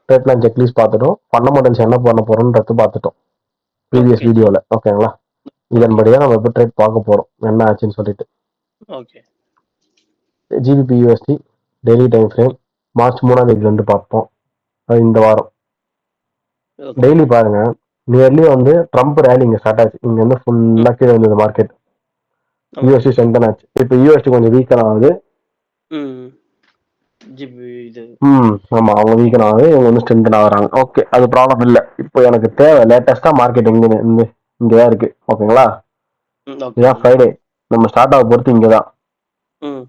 Trade plan checklist பார்த்துட்டோம், fundamentals என்ன பண்ண போறோம்ன்றது பார்த்துட்டோம் ப்ரீவியஸ் ஓகே ஜி. வீடியோல. ஓகேங்களா? ஓகே. இதன்படிதான் நம்ம இப்போ ட்ரேட் பார்க்க போறோம் என்ன ஆச்சுன்னு சொல்லிட்டு. Okay. GBP USD daily time frame March 3ஆம் தேதியிலேருந்து பார்ப்போம். அது இந்த வாரம் ஓகே. டெய்லி பாருங்க. நியர்லி வந்து ட்ரம்ப் ரேலி இங்க ஸ்டார்ட் ஆச்சு. இங்க வந்து ஃபுல்லா கீழே இருந்தது மார்க்கெட். ஆமா யூஎஸ்டி ஜி. ஸ்ட்ரென்தன் ஆச்சு. இப்போ யூஎஸ்டி கொஞ்சம் வீக்கன் ஆகுது. ம். ஜிபி இது. ஆமா, அவங்க வீக்கன் ஆகுது, இவங்க வந்து ஸ்ட்ரென்தன் ஆகுறாங்க. ஓகே, அது ப்ராப்ளம் இல்லை. இப்போ எனக்கு தேவை லேட்டஸ்டா மார்க்கெட் இங்கதான் இருக்கு. ஓகேங்களா? ஓகே இதான் ஜி. ஃப்ரைடே, நம்ம ஸ்டார்ட் ஆக பொறுத்து இங்கதான். ம்.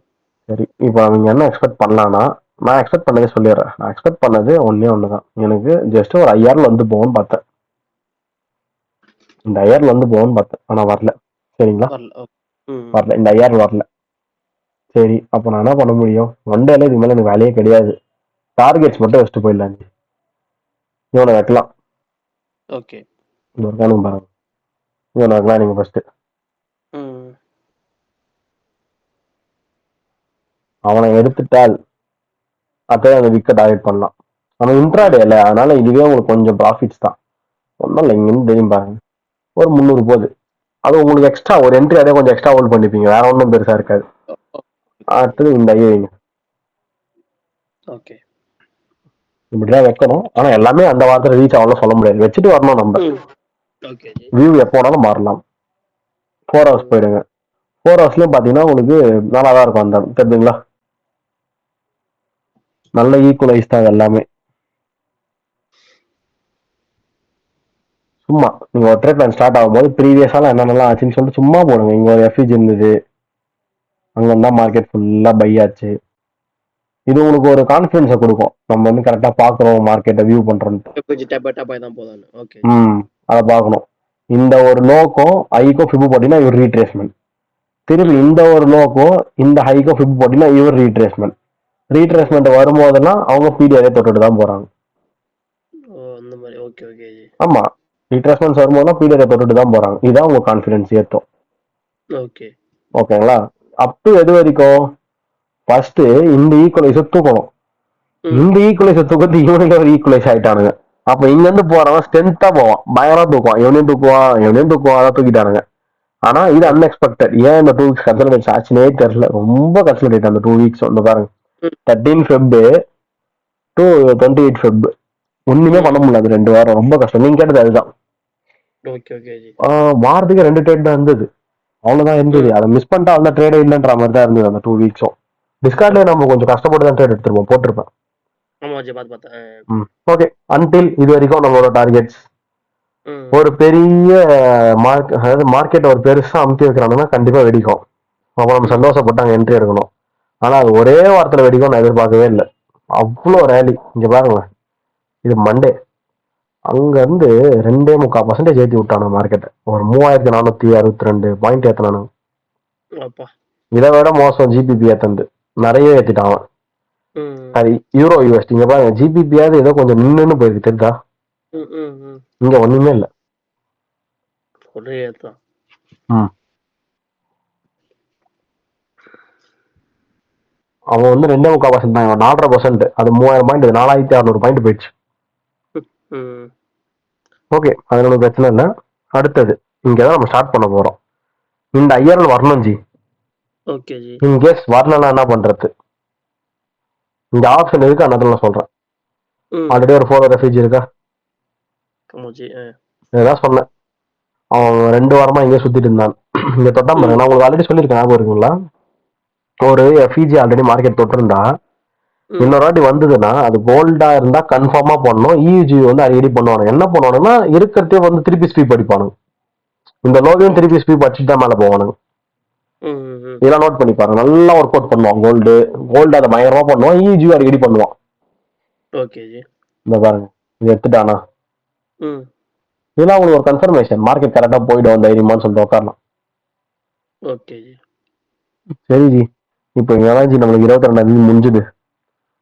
சரி, இப்போ நீங்க என்ன எக்ஸ்பெக்ட் பண்ணலாம்னா, நான் எக்ஸ்பெக்ட் பண்ணதே சொல்லிடுறேன். நான் எக்ஸ்பெக்ட் பண்ணது ஒண்ணுதான். எனக்கு ஜஸ்ட் ஒரு 5000 வந்து போகும்னு பார்த்தேன். இந்த 5000 வந்து போகும்னு பார்த்தேன், ஆனா வரல. சரிங்களா? வரல. ஓகே. ம். வரல, இந்த 5000 வரல. சரி, அப்போ நான் என்ன பண்ண முடியும்? ஒன் டேல இது மேல எனக்கு வேலையே கிடையாது. டார்கெட்ஸ் மட்டும் வச்சுட்டு போயிடலாம். இவனை வைக்கலாம். ஓகே. இந்த ஒரு காரணம் பாருங்க, இவனை வைக்கலாம். நீங்க ஃபர்ஸ்ட் ம். அவனை எடுத்துட்டால் அப்படியே அந்த விக்க டார்கெட் பண்ணலாம். அவன் இன்ட்ராடே இல்லை, அதனால இதுவே உங்களுக்கு கொஞ்சம் ப்ராஃபிட்ஸ் தான். ஒன்றும் இல்லை, இங்கேருந்து தெரியும் பாருங்க, ஒரு 300 போகுது. அது உங்களுக்கு எக்ஸ்ட்ரா ஒரு என்ட்ரி, அதே கொஞ்சம் எக்ஸ்ட்ரா ஹோல்ட் பண்ணிப்பீங்க, வேற ஒன்றும் பெருசா இருக்காது. அடுத்தது இந்த ஐயோ, ஓகே. இப்படிதான் வைக்கணும். ஆனா எல்லாமே அந்த வாரத்துல ரீச் ஆகலாம் சொல்ல முடியாது, வச்சுட்டு வரணும் நம்ம. Okay G. வியூ எப்போ வேணாலும் மாறலாம். 4 ஹவர்ஸ் போயிடுங்க. 4 ஹவர்ஸ்லயும் பாத்தீங்கன்னா உங்களுக்கு நல்லா தான் இருக்கும். அந்த தெரிஞ்சுங்களா, நல்ல ஈக்குவலைஸ் தான் எல்லாமே. சும்மா நீங்க ஒரு ட்ரேட் பிளான் ஸ்டார்ட் ஆகும்போது ப்ரீவியஸால என்னென்னலாம் ஆச்சுன்னு சொல்லிட்டு சும்மா போடுங்க. இங்க ஒரு எஃப்இஜி இருந்தது, அங்க இருந்தா மார்க்கெட் ஃபுல்லா பை ஆச்சு. இது உங்களுக்கு ஒரு கான்ஃபிடன்ஸை கொடுக்கும், நம்ம வந்து கரெக்டா பாக்குறோம், மார்க்கெட்டை வியூ பண்றோம். ஓகே. அதை பார்க்கணும். இந்த ஒரு லோக்கும் ஐக்கும் ஃபிபு போட்டீங்கன்னா இவர் ரீட்ரேஸ்மெண்ட். திருப்பி இந்த ஒரு லோக்கும் இந்த ஹைக்கும் ஃபிபு போட்டீங்கன்னா இவர் ரீட்ரேஸ்மெண்ட். ரீட்ரேஸ்மெண்ட் வரும்போதெல்லாம் அவங்க பிடி அதே தொட்டுட்டு தான் போறாங்க. ஆமா, ரீட்ரேஸ்மெண்ட் வரும்போதெல்லாம் பிடி அதே தொட்டுட்டு தான் போறாங்க. இதுதான் உங்க கான்ஃபிடன்ஸ் ஏற்றும். ஓகே. ஓகேங்களா? அப் டு எது வரைக்கும்? ஃபர்ஸ்ட் இந்த ஈக்குவலைசர் தூக்கணும். இந்த ஈக்குவலைசர் தூக்கத்து இவனுக்கு ஒரு ஈக்குவலைஸ் ஆயிட்டானுங்க. அப்ப இங்க இருந்து போறவன் ஸ்ட்ரென்த்தா போவான், பயங்கரமா தூக்குவான், எவனையும் தூக்குவான், அதை தூக்கிட்டானுங்க. ஆனா இது அன்எக்ஸ்பெக்டட். ஏன் இந்த 2 வீக்ஸ் கன்சல்டேட் ஆச்சுனே தெரியல. ரொம்ப கன்சல்டேட் அந்த 2 வீக்ஸ் வந்து பாருங்க. 13 Feb டு 28 Feb ஒண்ணுமே பண்ண முடியல. அது 2 வாரம் ரொம்ப கஷ்டம். நீங்க கேட்டது அதுதான். வாரத்துக்கு 2 ட்ரேட் தான் இருந்தது, அவ்வளவுதான் இருந்தது. அதை மிஸ் பண்ணிட்டா அந்த ட்ரேடே இல்லைன்ற மாதிரி தான் இருந்தது அந்த 2 வீக்ஸும். டிஸ்கார்ட்ல நம்ம கொஞ்சம் கஷ்டப்பட்டு தான் ட்ரேட் எடுத்துருப்போம், போட்டிருப்பேன். ஓகே, அன்டில் இது வரைக்கும் நம்மளோட டார்கெட்ஸ் ஒரு பெரிய மார்க்கெட் ஒரு பெருசா அமுத்தி வைக்கிறாங்கன்னா கண்டிப்பா வெடிக்கும். அப்ப நம்ம சந்தோஷப்பட்டாங்க என்ட்ரி எடுக்கணும். ஆனா அது ஒரே வாரத்துல வெடிக்கும் நான் எதிர்பார்க்கவே இல்லை. அவ்வளோ ரேலி. இங்க பாருங்க, இது மண்டே, அங்க இருந்து 2.25% ஏற்றி விட்டானு மார்க்கெட்டை. ஒரு 3462 பாயிண்ட் ஏத்தினானு. இதை விட மோசம் ஜிபிபி ஏத்தந்து, நிறைய ஏத்திட்டான். அது யூரோ யூஎஸ்டி. இங்க பாருங்க, ஜிபிபியாவது ஏதோ கொஞ்சம் நின்னு போயிருக்கு தெரியுதா, இங்க ஒண்ணுமே இல்லை. அவன் வந்து 2.25% தான், 4.5%. அது 3000 பாயிண்ட், 4600 பாயிண்ட் போயிடுச்சு. ஓகே, அது ஒன்றும் பிரச்சனை இல்லை. அடுத்தது இங்கதான் நம்ம ஸ்டார்ட் பண்ண போறோம். இந்த ஐஆர்எல் வரணும் ஜி. இன்கேஸ் வரலன்னா என்ன பண்றது? இந்த ஆப்ஷன் இருக்கு, அதனால நான் சொல்றேன். ஆல்ரெடி ஒரு 4 ரெஃப்யூஜி இருக்கா, இதான் சொன்னேன். அவன் 2 வாரமா இங்கே சுத்திட்டு இருந்தான். இங்க தொட்டா பாருங்க, நான் உங்களுக்கு ஆல்ரெடி சொல்லியிருக்கேன், ஞாபகம் இருக்குங்களா? ஒரு எஃப்இஜி ஆல்ரெடி மார்க்கெட் தொட்டிருந்தா இன்னொரு வாட்டி வந்ததுன்னா அது கோல்டா இருந்தா கன்ஃபார்மா பண்ணணும். இயூஜி வந்து அடிக்கடி பண்ணுவாங்க. என்ன பண்ணுவானுன்னா இருக்கிறதே வந்து திருப்பி ஸ்வீப் அடிப்பானுங்க. இந்த லோகையும் திருப்பி ஸ்வீப் அடிச்சுட்டு தான் மேல போவானுங்க. இதெல்லாம் நோட் பண்ணி பாருங்க, நல்லா ஒர்க் அவுட் பண்ணுவான். கோல்டு அதை பயங்கரமா பண்ணுவான், இயூஜி அடிக்கடி பண்ணுவான். இந்த பாருங்க, இது எடுத்துட்டானா, இதெல்லாம் உங்களுக்கு ஒரு கன்ஃபர்மேஷன், மார்க்கெட் கரெக்டா போயிடும் தைரியமான்னு சொல்லிட்டு உட்காரலாம். சரி ஜி, இப்போ இங்கதான் ஜி நம்மளுக்கு 22 முடிஞ்சுது.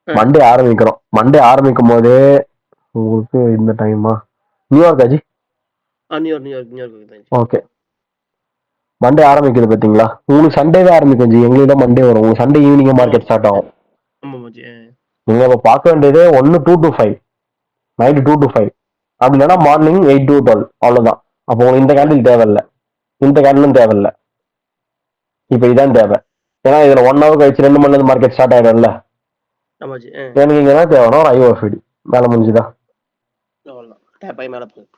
மண்டே ஆரம்பிக்கிறோம். மண்டே ஆரம்பிக்கும் போதே உங்களுக்கு இந்த டைமா நியூயார்க்கா ஜி? ஓகே, மண்டே ஆரம்பிக்குது பாத்தீங்களா? உங்களுக்கு சண்டேவே ஆரம்பிக்கும் ஜி, எங்களுக்கு மண்டே வரும். உங்களுக்கு சண்டே ஈவினிங் மார்க்கெட் ஸ்டார்ட் ஆகும். நீங்க இப்ப பார்க்க வேண்டியதே 1 2 to 5 நைட்டு 2 to 5 அப்படி இல்லைன்னா மார்னிங் 8 to 12 அவ்வளவுதான். அப்போ உங்களுக்கு இந்த கேண்டில் தேவையில்லை, இந்த கேண்டிலும் தேவையில்லை, இப்போ இதான் தேவை. ஏன்னா இதுல 1 hour கழிச்சு 2 மணி நேரம் மார்க்கெட் ஸ்டார்ட் ஆயிடும்ல. ஆமா ஜி. எனக்கு இங்க என்ன தேவைன்னா ஒரு ஐஓஎஃப்டி மேல முடிஞ்சுதா. அவ்வளவுதான். டேப் ஆகி மேல போகுது.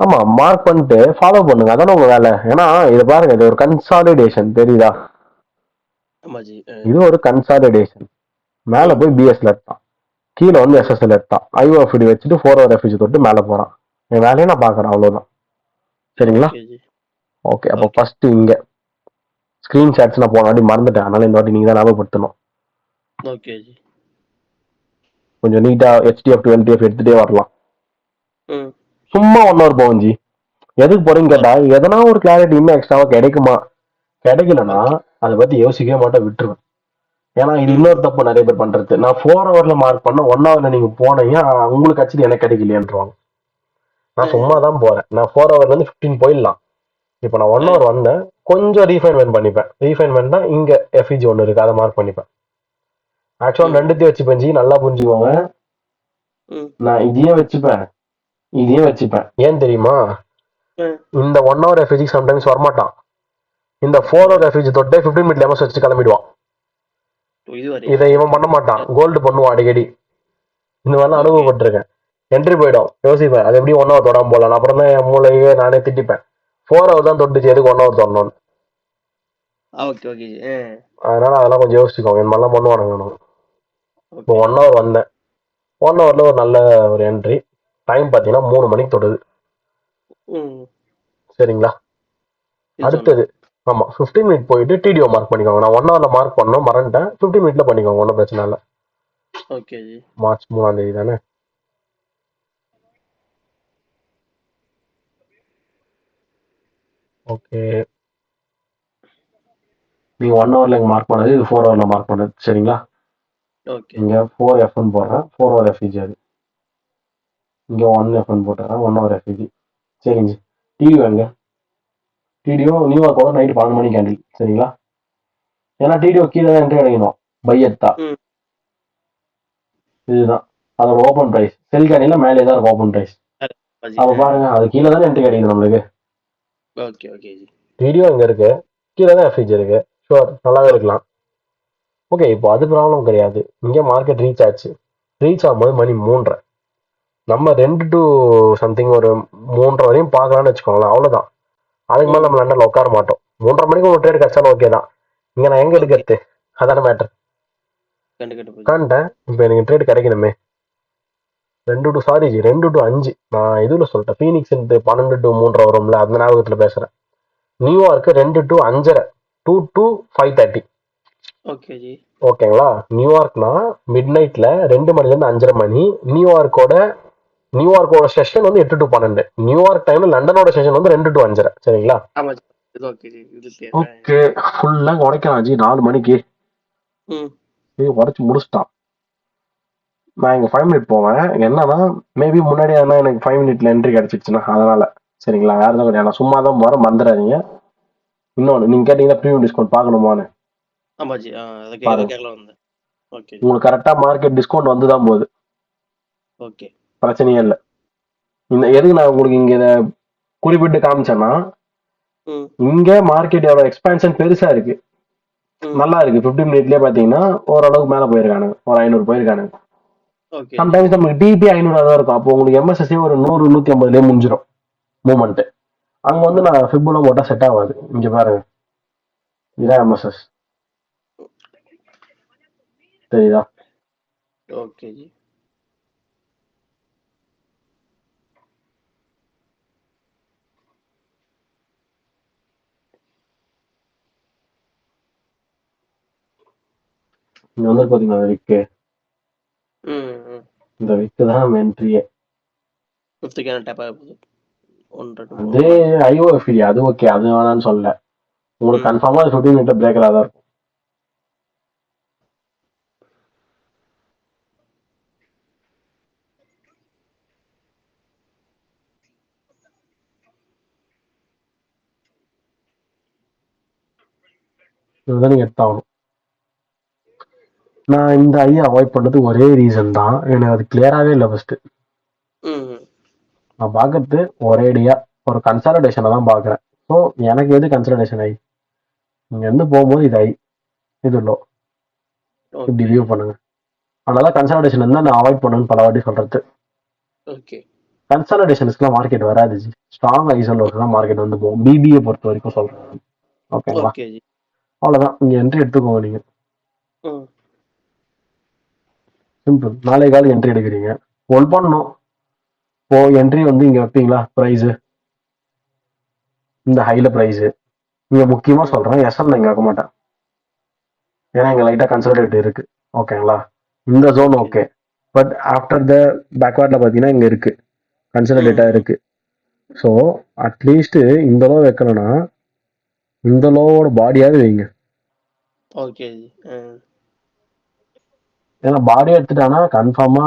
ஆமா, மார்க் பண்ணிட்டு ஃபாலோ பண்ணுங்க, அதானே உங்க வேலை. ஏன்னா இது பாருங்க, இது ஒரு கன்சாலிடேஷன் தெரியுதா. ஆமா ஜி. இது ஒரு கன்சாலிடேஷன். மேல போய் பிஎஸ்ல எடுத்தான், கீழே வந்து எஸ்எஸ்எல் எடுத்தான், ஐஓஎஃப்டி வச்சுட்டு 4 hour ரெஃப்யூஜ் தொட்டு மேல போறான். என் வேலையை நான் பாக்குறேன், அவ்வளவுதான். சரிங்களா? Okay G. ஓகே, அப்போ ஃபர்ஸ்ட் இங்க ஸ்கிரீன்ஷாட்ஸ் நான் போன வாட்டி மறந்துட்டேன், அதனால இந்த வாட்டி நீங்க தான் ஞாபகப்படுத்தணும். Okay G. கொஞ்சம் நீட்டா ஹெச்டிஎஃப் டு எல்டிஎஃப் எடுத்துட்டே வரலாம். ம். சும்மா 1 hour போகும் ஜி. எதுக்கு போறீங்க கேட்டா, எதனா ஒரு கிளாரிட்டி இன்னும் எக்ஸ்ட்ராவா கிடைக்குமா, கிடைக்கலன்னா அதை பத்தி யோசிக்கவே மாட்டேன், விட்டுருவேன். ஏன்னா இது இன்னொரு தப்பு நிறைய பேர் பண்றது. நான் 4 hourல மார்க் பண்ண 1 hourல நீங்க போனீங்க, உங்களுக்கு ஆக்சுவலி எனக்கு கிடைக்கலையன்றாங்க. நான் சும்மா தான் போறேன். நான் 4 hourல இருந்து 15 போயிடலாம். இப்போ நான் 1 hour வந்தேன், கொஞ்சம் ரீஃபைன்மெண்ட் பண்ணிப்பேன். ரீஃபைன்மெண்ட்னா இங்க எஃப்இஜி ஒன்று இருக்கு, அதை மார்க் பண்ணிப்பேன். ஆக்சுவலா ரெண்டுத்தையும் வச்சுப்பேன் ஜி, நல்லா புரிஞ்சுக்கோங்க. நான் இதையும் வச்சுப்பேன், இதையும் வச்சுப்பேன். ஏன் தெரியுமா, இந்த 1 hour எஃப்இஜி சம்டைம்ஸ் வரமாட்டான். இந்த 4 hour எஃப்இஜி தொட்டு 15 minute எம்எஸ் வச்சு கிளம்பிடுவான். இதை இவன் பண்ண மாட்டான், கோல்டு பண்ணுவான் அடிக்கடி. இந்த மாதிரிலாம் அனுபவப்பட்டிருக்கேன். என்ட்ரி போயிடும், யோசிப்பேன் அது எப்படி 1 hour தொடாம போடலாம். அப்புறம் தான் என் மூளையே நானே திட்டிப்பேன், 4 hour தான் தொட்டுச்சு, எதுக்கு 1 hour தொடணும்னு. அதனால அதெல்லாம் கொஞ்சம் யோசிச்சுக்கோங்க, இந்த மாதிரிலாம் பண்ணுவானுங்க. இப்போ 1 hour வந்தேன், 1 hourல ஒரு நல்ல ஒரு என்ட்ரி. டைம் பார்த்தீங்கன்னா 3 மணிக்கு தொடுது. சரிங்களா? அடுத்தது ஆமா 15 மினிட் போயிட்டு டிடிஓ மார்க் பண்ணிக்கோங்க. நான் 1 hourல மார்க் பண்ணோம், மறந்துட்டேன். 15 மினிட்ல பண்ணிக்கோங்க, ஒன்றும் பிரச்சனை இல்லை. Okay G. மார்ச் 3ஆம் தேதி தானே? ஓகே, நீங்க 1 hourல மார்க் பண்ணது, இது 4 hourல மார்க் பண்ணது. சரிங்களா? ஓகே. இங்க 4F1 போடுறேன், 4 hour எஃப்இஜி. அது இங்க 1F1 போட்டுறேன், 1 hour எஃப்இஜி. சரிங்க. டிடிஓ எங்க? டிடிஓ நியூயார்க்கோட நைட் 12 மணிக்கு கேண்டில். சரிங்களா? ஏன்னா டிடிஓ கீழே தான் என்ட்ரி அடைக்கணும், பையத்தா. இதுதான் அதோட ஓப்பன் பிரைஸ். செல் கேண்டில்ல மேலே தான் இருக்கும் ஓப்பன் பிரைஸ். அப்ப பாருங்க, அது கீழே தானே என்ட்ரி கிடைக்குது நம்மளுக்கு. Okay okay G. டிடிஓ இங்க இருக்கு, கீழே தான் எஃப்இஜி இருக்கு. ஷுவர், நல்லாவே இருக்கலாம். ஓகே, இப்போ அது ப்ராப்ளம் கிடையாது. இங்கே மார்க்கெட் ரீச் ஆச்சு. ரீச் ஆகும்போது மணி 3:30. நம்ம 2 to சம்திங் ஒரு 3:30 வரையும் பார்க்கலாம்னு வச்சுக்கோங்களேன், அவ்வளோதான். அதுக்கு மேலே நம்ம லண்டன்ல உட்கார மாட்டோம். 3:30 மணிக்கு ஒரு ட்ரேட் கிடைச்சாலும் ஓகே தான். இங்கே நான் எங்கே எடுக்கிறது, அதான மேட்டர். காண்டேன், இப்போ எனக்கு ட்ரேட் கிடைக்கணுமே. 2 to 5 நான் இதுல சொல்லிட்டேன். ஃபீனிக்ஸ் 12 to 3:30 வரும்ல, அந்த ஞாபகத்தில் பேசுகிறேன். New York 2 to 5:30, 2 to 5:30. Okay G. ஓகேங்களா? நியூயார்க்னா மிட் நைட்ல 2 மணிலேருந்து 5:30 மணி. நியூயார்க்கோட செஷன் வந்து 8 to 12. நியூயார்க் டைம்ல லண்டனோட செஷன் வந்து 2 to 5:30. சரிங்களா? ஓகே, ஃபுல்லா உடைக்கலாம் ஜி 4 மணிக்கு. உடைச்சு முடிச்சிட்டான். நான் இங்க 5 மினிட் போவேன். என்னன்னா மேபி முன்னாடி எனக்கு 5 மினிட்ல என்ட்ரி கிடைச்சிச்சுன்னா அதனால. சரிங்களா? வேற எதுவும் கிடையாது, நான் சும்மா தான் போறேன், மறந்துடாதீங்க. இன்னொன்று, நீங்க கேட்டீங்கன்னா ப்ரீமியம் டிஸ்கவுண்ட் பார்க்கணுமான்னு. உங்களுக்கு கரெக்டா மார்க்கெட் டிஸ்கவுண்ட் வந்துதான் போகுது. ஓகே, பிரச்சனையே இல்லை. இந்த எதுக்கு நான் உங்களுக்கு இங்க இதை குறிப்பிட்டு காமிச்சேன்னா, இங்க மார்க்கெட் எவ்வளவு எக்ஸ்பான்ஷன் பெருசா இருக்கு, நல்லா இருக்கு. 15 மினிட்லயே பாத்தீங்கன்னா ஓரளவுக்கு மேல போயிருக்கானுங்க, ஒரு 500 போயிருக்கானுங்க. சம்டைம்ஸ் நமக்கு டிபி 500 தான் இருக்கும். அப்போ உங்களுக்கு எம்எஸ்எஸ்சி ஒரு 100 150 முடிஞ்சிடும் மூவ்மெண்ட். அங்க வந்து நான் ஃபிபுல போட்டா செட் ஆகாது. இங்க பாருங்க, இதான் எம்எஸ்எஸ், தெரியுதா? Okay G. இங்க வந்து பாத்தீங்கன்னா விக்கு, இந்த விக்கு தான் என்ட்ரியே. அது ஐஓஎஃப்டி, அது ஓகே, அது வேணான்னு சொல்லல. உங்களுக்கு கன்ஃபார்மா 15 மினிட்ல பிரேக்கரா தான் இருக்கும். இதுதான் நீங்க எடுத்தாகணும். நான் இந்த ஐயா அவாய்ட் பண்ணது ஒரே ரீசன் தான், எனக்கு அது கிளியராகவே இல்லை ஃபர்ஸ்ட். ம். நான் பார்க்கறது ஒரேடியா ஒரு கன்சாலிடேஷனை தான் பார்க்குறேன். ஸோ எனக்கு எது கன்சாலிடேஷன் ஆகி இங்க இருந்து போகும்போது இது ஐ இது லோ இப்படி ஓகே. வியூ பண்ணுங்க. அதனால கன்சாலிடேஷன் இருந்தால் நான் அவாய்ட் பண்ணுன்னு பல வாட்டி சொல்றது. ஓகே. கன்சாலிடேஷன்ஸ்க்குலாம் மார்க்கெட் வராது ஜி. ஸ்ட்ராங் ஐசோலோஸ் தான் மார்க்கெட் வந்து போகும். பிபிஏ பொறுத்த வரைக்கும் சொல்றேன். ஓகேங்களா? Okay G. அவ்வளோதான். இங்க என்ட்ரி எடுத்துக்கோங்க நீங்க. ம். சிம்பிள். நாளை கால் என்ட்ரி எடுக்கிறீங்க. ஹோல்ட் பண்ணணும். இப்போ என்ட்ரி வந்து இங்க வைப்பீங்களா ப்ரைஸ் இந்த ஹைல ப்ரைஸ் இங்க முக்கியமா ம். சொல்றேன் எஸ்எல் இங்க வைக்க மாட்டேன். ஏன்னா இங்க லைட்டா கன்சல்டேட் இருக்கு. ஓகேங்களா? இந்த zone okay. Okay. But after the பேக்வார்ட்ல பாத்தீங்கன்னா இங்க இருக்கு கன்சல்டேட்டா ம். இருக்கு. ஸோ அட்லீஸ்ட் இந்த லோ வைக்கணும்னா இந்த லோவோட பாடியாவது வைங்க. Okay G. ஏன்னா பாடி எடுத்துட்டானா கன்ஃபார்மா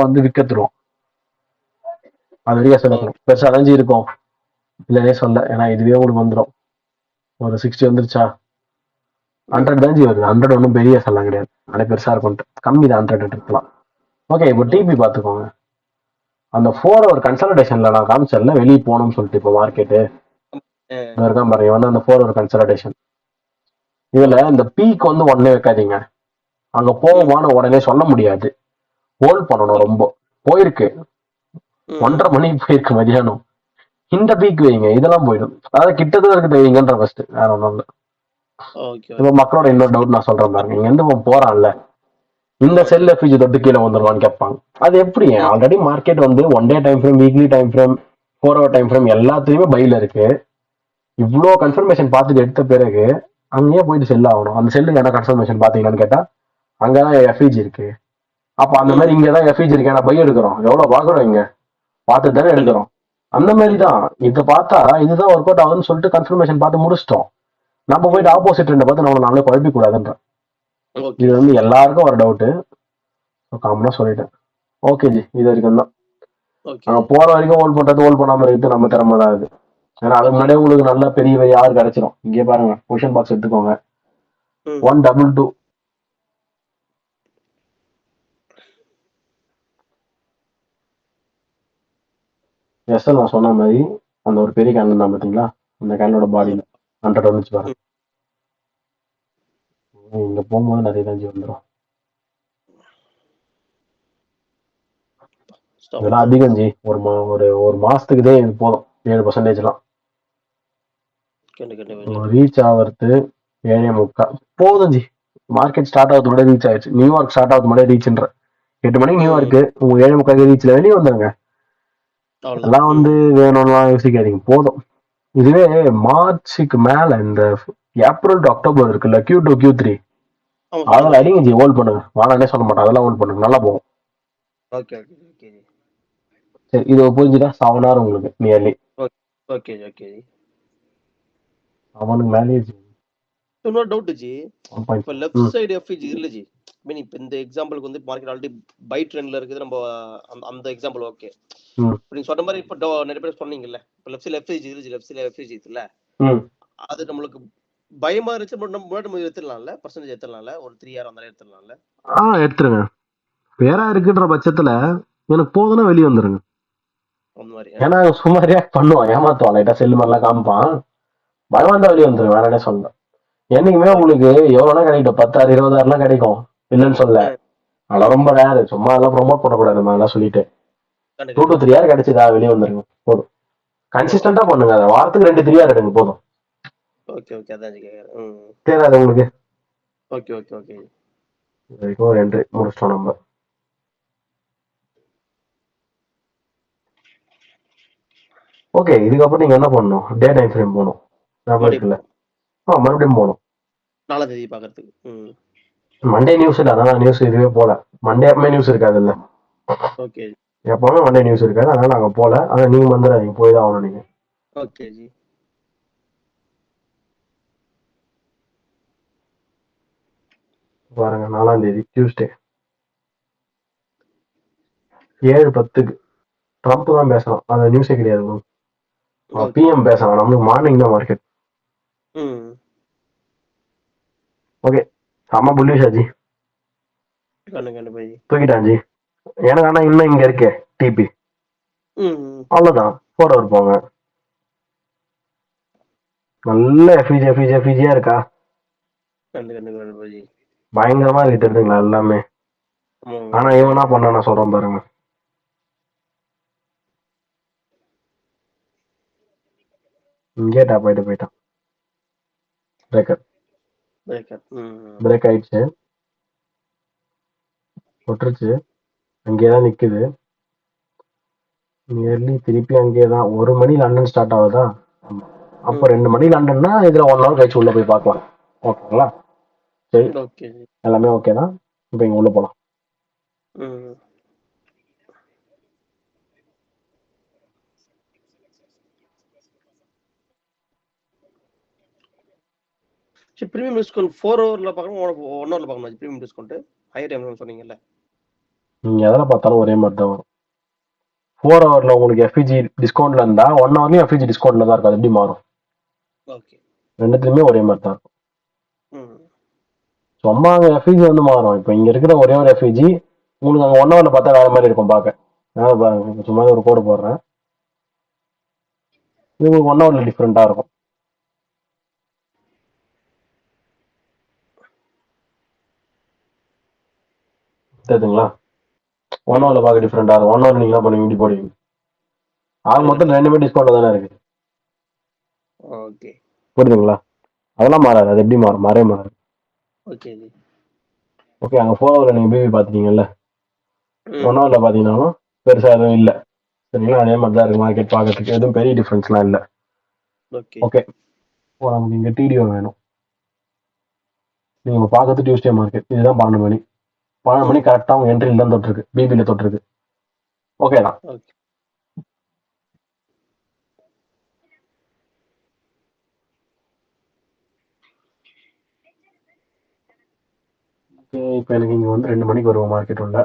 வந்து விற்கத்துருவோம். அது வரைக்கும் சொல்லணும். ஓகே. பெருசா அலைஞ்சி இருக்கும் இல்லையே சொல்ல. ஏன்னா இதுவே உங்களுக்கு வந்துடும். ஒரு 60 வந்துருச்சா ம். 100 தான் ஜி வருது. 100 ஒன்றும் பெரிய செல்லாம் கிடையாது. ஆனால் பெருசா இருக்கும். கம்மி தான் 100 இருக்கலாம். ஓகே இப்போ டிபி ஓகே. பார்த்துக்கோங்க. அந்த 4 ஹவர் கன்சல்டேஷன்ல நான் காமிச்சேன்ல வெளியே போகணும்னு சொல்லிட்டு இப்போ மார்க்கெட்டு ஆ. இருக்கான் பாருங்க வந்து அந்த 4 ஹவர் கன்சல்டேஷன் இதுல ஓகே. இந்த பீக் வந்து உடனே வைக்காதீங்க. அங்க ம். போகுமான்னு உடனே சொல்ல முடியாது. ஹோல்ட் பண்ணணும். ரொம்ப போயிருக்கு ம். 1:30 மணிக்கு போயிருக்கு மதியானம். இந்த பீக் வைங்க. இதெல்லாம் போயிடும். அதாவது கிட்டத்தட்ட இருக்கு வைங்கன்ற ஃபர்ஸ்ட் வேற ஒன்றும் இல்லை. ஓகே. இப்போ மக்களோட இன்னொரு டவுட் நான் சொல்றேன் பாருங்க. இங்க இருந்து போறான்ல இந்த ம். செல் எஃபிஜி தொட்டு கீழே வந்துருவான்னு கேட்பாங்க. அது எப்படி ம். ஆல்ரெடி மார்க்கெட் வந்து 1 day time frame weekly time frame 4 hour time frame எல்லாத்துலயுமே பைல இருக்கு. இவ்வளோ ம். கன்ஃபர்மேஷன் பார்த்துட்டு எடுத்த பிறகு அங்கேயே போயிட்டு செல் ஆகணும். அந்த செல்லுக்கு என்ன கன்ஃபர்மேஷன் பாத்தீங்கன்னு கேட்டா அங்கதான் எஃபிஜி இருக்கு. அப்ப அந்த மாதிரி ம். இங்கதான் எஃபிஜி இருக்கு. ஏன்னா பை எடுக்கிறோம். எவ்வளவு பாக்குறோம் இங்க பார்த்துட்டு தானே கண்டிப்பா. எடுக்கிறோம். அந்த மாதிரி தான் இதை பார்த்தா இதுதான் ஒர்க் அவுட் ஆகுதுன்னு சொல்லிட்டு கன்ஃபர்மேஷன் பார்த்து முடிச்சிட்டோம். நம்ம போயிட்டு ம். ஆப்போசிட் ரெண்டை பார்த்து நம்ம நாமளே குழப்பிக்க கூடாதுன்ற. ஓகே. இது வந்து எல்லாருக்கும் ஒரு டவுட். காமனா சொல்லிட்டேன். ஓகே ஜி இது வரைக்கும் தான். ஓகே அங்க ஜி. போற வரைக்கும் ஹோல்ட் பண்றது ஹோல்ட் பண்ணாம இருக்குது நம்ம திறமை தான் இது. ஏன்னா அதுக்கு ஓகே. முன்னாடியே உங்களுக்கு நல்ல பெரிய பெரிய ஆறு கிடைச்சிரும். இங்கே பாருங்க பொசிஷன் பாக்ஸ் எடுத்துக்கோங்க. ம். 122 எஸ்எல் நான் சொன்ன மாதிரி அந்த ஒரு பெரிய கேன் தான் பாத்தீங்களா அந்த கேனோட பாடியில 100 வந்துச்சு பாருங்க. இங்க போகும்போது நிறைய தான் வந்துடும். ஸ்டாப். இதெல்லாம் அதிகம் ஜி. ஒரு மாசத்துக்கு இதே இது போதும் 7%. கண்டிப்பா. ரீச் ஆகிறது 7:45 போதும் ஜி. மார்க்கெட் ஸ்டார்ட் ஆகுது முன்னாடி ரீச் ஆயிடுச்சு. நியூயார்க் ஸ்டார்ட் ஆகுது முன்னாடி ரீச்ன்ற 8 மணிக்கு ம். நியூயார்க்கு உங்க 7:45 ரீச்ல வெளியே வந்துருங்க. அவ்வளோதான். எல்லாம் வந்து வேணும்லாம் யோசிக்காதீங்க. போதும். இதுவே மார்ச்சுக்கு மேல இந்த ஏப்ரல் டு அக்டோபர் இருக்குல்ல Q2 Q3 ஆமா அதெல்லாம் சொல்லுங்க ஜி. அடிங்க ஜி. ஹோல்ட் பண்ணுங்க. வானானே சொல்ல மாட்டேன். அதெல்லாம் ஹோல்ட் பண்ணுங்க. நல்லா போகும். ஓகே. ஜி. சரி இது புரிஞ்சுட்டா 7 hour உங்களுக்கு நியர்லி ஓகே. Okay G. அவனுக்கு மேலேயே ஜி. இன்னொரு டவுட் ஜி. 1.5. இப்ப லெஃப்ட் சைடு எஃப்இஜி இல்ல ஜி. மீன் இப்ப இந்த எக்ஸாம்பிளுக்கு வந்து மார்க்கெட் ஆல்ரெடி பை ட்ரெண்ட்ல இருக்குது. நம்ம அந்த எக்ஸாம்பிள் ஓகே. ம் நீங்க சொன்ன மாதிரி இப்ப நிறைய பேர் சொன்னீங்கல்ல. இப்ப லெஃப்ட் சைடு எஃப்இஜி இருக்கு. லெஃப்ட் சைடு எஃப்இஜி இருக்குல்ல. ம் அது நம்மளுக்கு பயமா இருந்துச்சு. பட் நம்ம முன்னாடி எடுத்துடலாம்ல. பர்சன்டேஜ் எடுத்துடலாம்ல. ஒரு 3 ஆர் அந்த எடுத்துடலாம்ல. எடுத்துருங்க. வேற இருக்குன்ற பட்சத்துல எனக்கு போதும்னா வெளியே வந்துருங்க. அந்த மாதிரி. ஏன்னா சும்மா ரியாக்ட் பண்ணுவான். ஏமாத்துவான். லைட்டா செல்லு மாதிரிலாம் காமிப்பான். பயம் வந்தா வெளியே வந்துருங்க. வேணானே சொல்லலாம். என்னைக்குமே உங்களுக்கு எவ்வளவுனா கிடைக்கும். 10,000 20,000 கிடைக்கும். இல்லைன்னு சொல்ல. அதெல்லாம் ரொம்ப ரேரு. சும்மா எல்லாம் ப்ரொமோட் பண்ணக்கூடாது. அதெல்லாம் சொல்லிட்டு 2 to 3 hour கிடைச்சதா வெளியே வந்துருங்க. போதும். கன்சிஸ்டன்டா பண்ணுங்க. அதை வாரத்துக்கு 2 3 hour எடுங்க. போதும். ஓகே. அதான் கேக்குறேன். தெரியாது உங்களுக்கு. ஓகே. இது வரைக்கும் ஒரு என்ட்ரி முடிச்சிட்டோம் நம்ம. ஓகே இதுக்கப்புறம் நீங்க என்ன பண்ணணும்? டே டைம் ஃப்ரேம் போகணும். ஞாபகம் இருக்குல்ல? மறுபடியும் போகணும். 4ஆம் தேதி பாக்குறதுக்கு. மண்டே நியூஸ் இல்ல. அதான் நியூஸ் இதுவே போல. மண்டே எப்பவுமே நியூஸ் இருக்காது இல்ல. ஓகே. எப்பவுமே மண்டே நியூஸ் இருக்காது. அதனால நாங்க போல. ஆனா நீங்க வந்துடாதீங்க. போய் தான் ஆகணும் நீங்க. Okay G. பாருங்க 4ஆம் தேதி டியூஸ்டே 7:10 ட்ரம்ப் தான் பேசலாம். அது நியூஸே கிடையாது. பிஎம் பேசலாம். நம்மளுக்கு மார்னிங் தான் மார்க்கெட். ஓகே செம்ம புல்லிஷ் ஆச்சு. கண்டிப்பா ஜி. தூக்கிட்டான் ஜி. எனக்கு ஆனா இன்னும் இங்க இருக்கே டிபி, அவ்வளவுதான் 4 ஹவர் போங்க. நல்ல எஃபிஜியா இருக்கா, பயங்கரமா இருக்கு தெரியுதுங்களா எல்லாமே. ஆனா இவன் என்ன பண்ண நான் சொல்றேன் பாருங்க, இங்கே டாப் ஆயிட்டு போயிட்டான். பிரேக் ஆயிடுச்சு, தொட்டுருச்சு, அங்கேதான் நிக்குது. நியர்லி திருப்பி அங்கேதான். 1 மணி லண்டன் ஸ்டார்ட் ஆகுதா, அப்போ 2 மணி லண்டன்னா இதுல 1 ஹவர் கழிச்சு உள்ள போய் பார்க்கலாம். ஓகேங்களா, சரி எல்லாமே ஓகே தான். இப்போ இங்க உள்ள போலாம். பிரீமியம் டிஸ்கவுண்ட் 4 ஹவர்ல பார்க்கணும் 1 ஹவர்ல பார்க்கணும் பிரீமியம் டிஸ்கவுண்ட் ஹையர் டைம் சொன்னீங்கல்ல. நீங்க எதில் பார்த்தாலும் ஒரே மாதிரி தான் வரும். 4 ஹவர்ல உங்களுக்கு எஃபிஜி டிஸ்கவுண்ட்ல இருந்தா 1 ஹவர்லயும் எஃபிஜி டிஸ்கவுண்ட்ல தான் இருக்கும். அது எப்படி மாறும்? ரெண்டுத்துலயுமே ஒரே மாதிரி தான் இருக்கும். சும்மா அங்க எஃபிஜி வந்து மாறும். இப்போ இங்க இருக்கிற ஒரே ஒரு எஃபிஜி உங்களுக்கு அங்க 1 ஹவர்ல பார்த்தா வேற மாதிரி இருக்கும் பார்க்க. சும்மா ஒரு கோடு போடுறேன், இது உங்களுக்கு 1 ஹவர்ல டிஃப்ரெண்டா இருக்கும். தெரியுதுங்களா? 1 ஹவர்ல பார்க்க டிஃப்ரெண்டா இருக்கும். 1 ஹவர் நீங்க என்ன பண்ணுவீங்க, இப்படி போடுவீங்க. ஆக மொத்தம் 2மே டிஸ்கவுண்ட் தானே இருக்கு. புரியுதுங்களா? அதெல்லாம் மாறாது. அது எப்படி மாறும்? மாறவே மாறாது. ஓகே, அங்க 4 ஹவர்ல நீங்க பிபி பாத்துட்டீங்கல்ல, 1 ஹவர்ல பாத்தீங்கன்னாலும் பெருசா எதுவும் இல்லை. சரிங்களா? அதே மாதிரி தான் இருக்கு மார்க்கெட் பார்க்கறதுக்கு, எதுவும் பெரிய டிஃபரன்ஸ்லாம் இல்லை. ஓகே, நமக்கு இங்க டிடிஓ வேணும். நீங்க பார்க்கறது டியூஸ்டே மார்க்கெட், இதுதான் 12 மணி. 12 மணி கரெக்டா உங்க என்ட்ரியில் தான் தொட்டிருக்கு, பிபில தொட்டிருக்கு. ஓகே தான். இப்போ எனக்கு இங்க வந்து 2 மணிக்கு வருவோம் மார்க்கெட் உள்ள.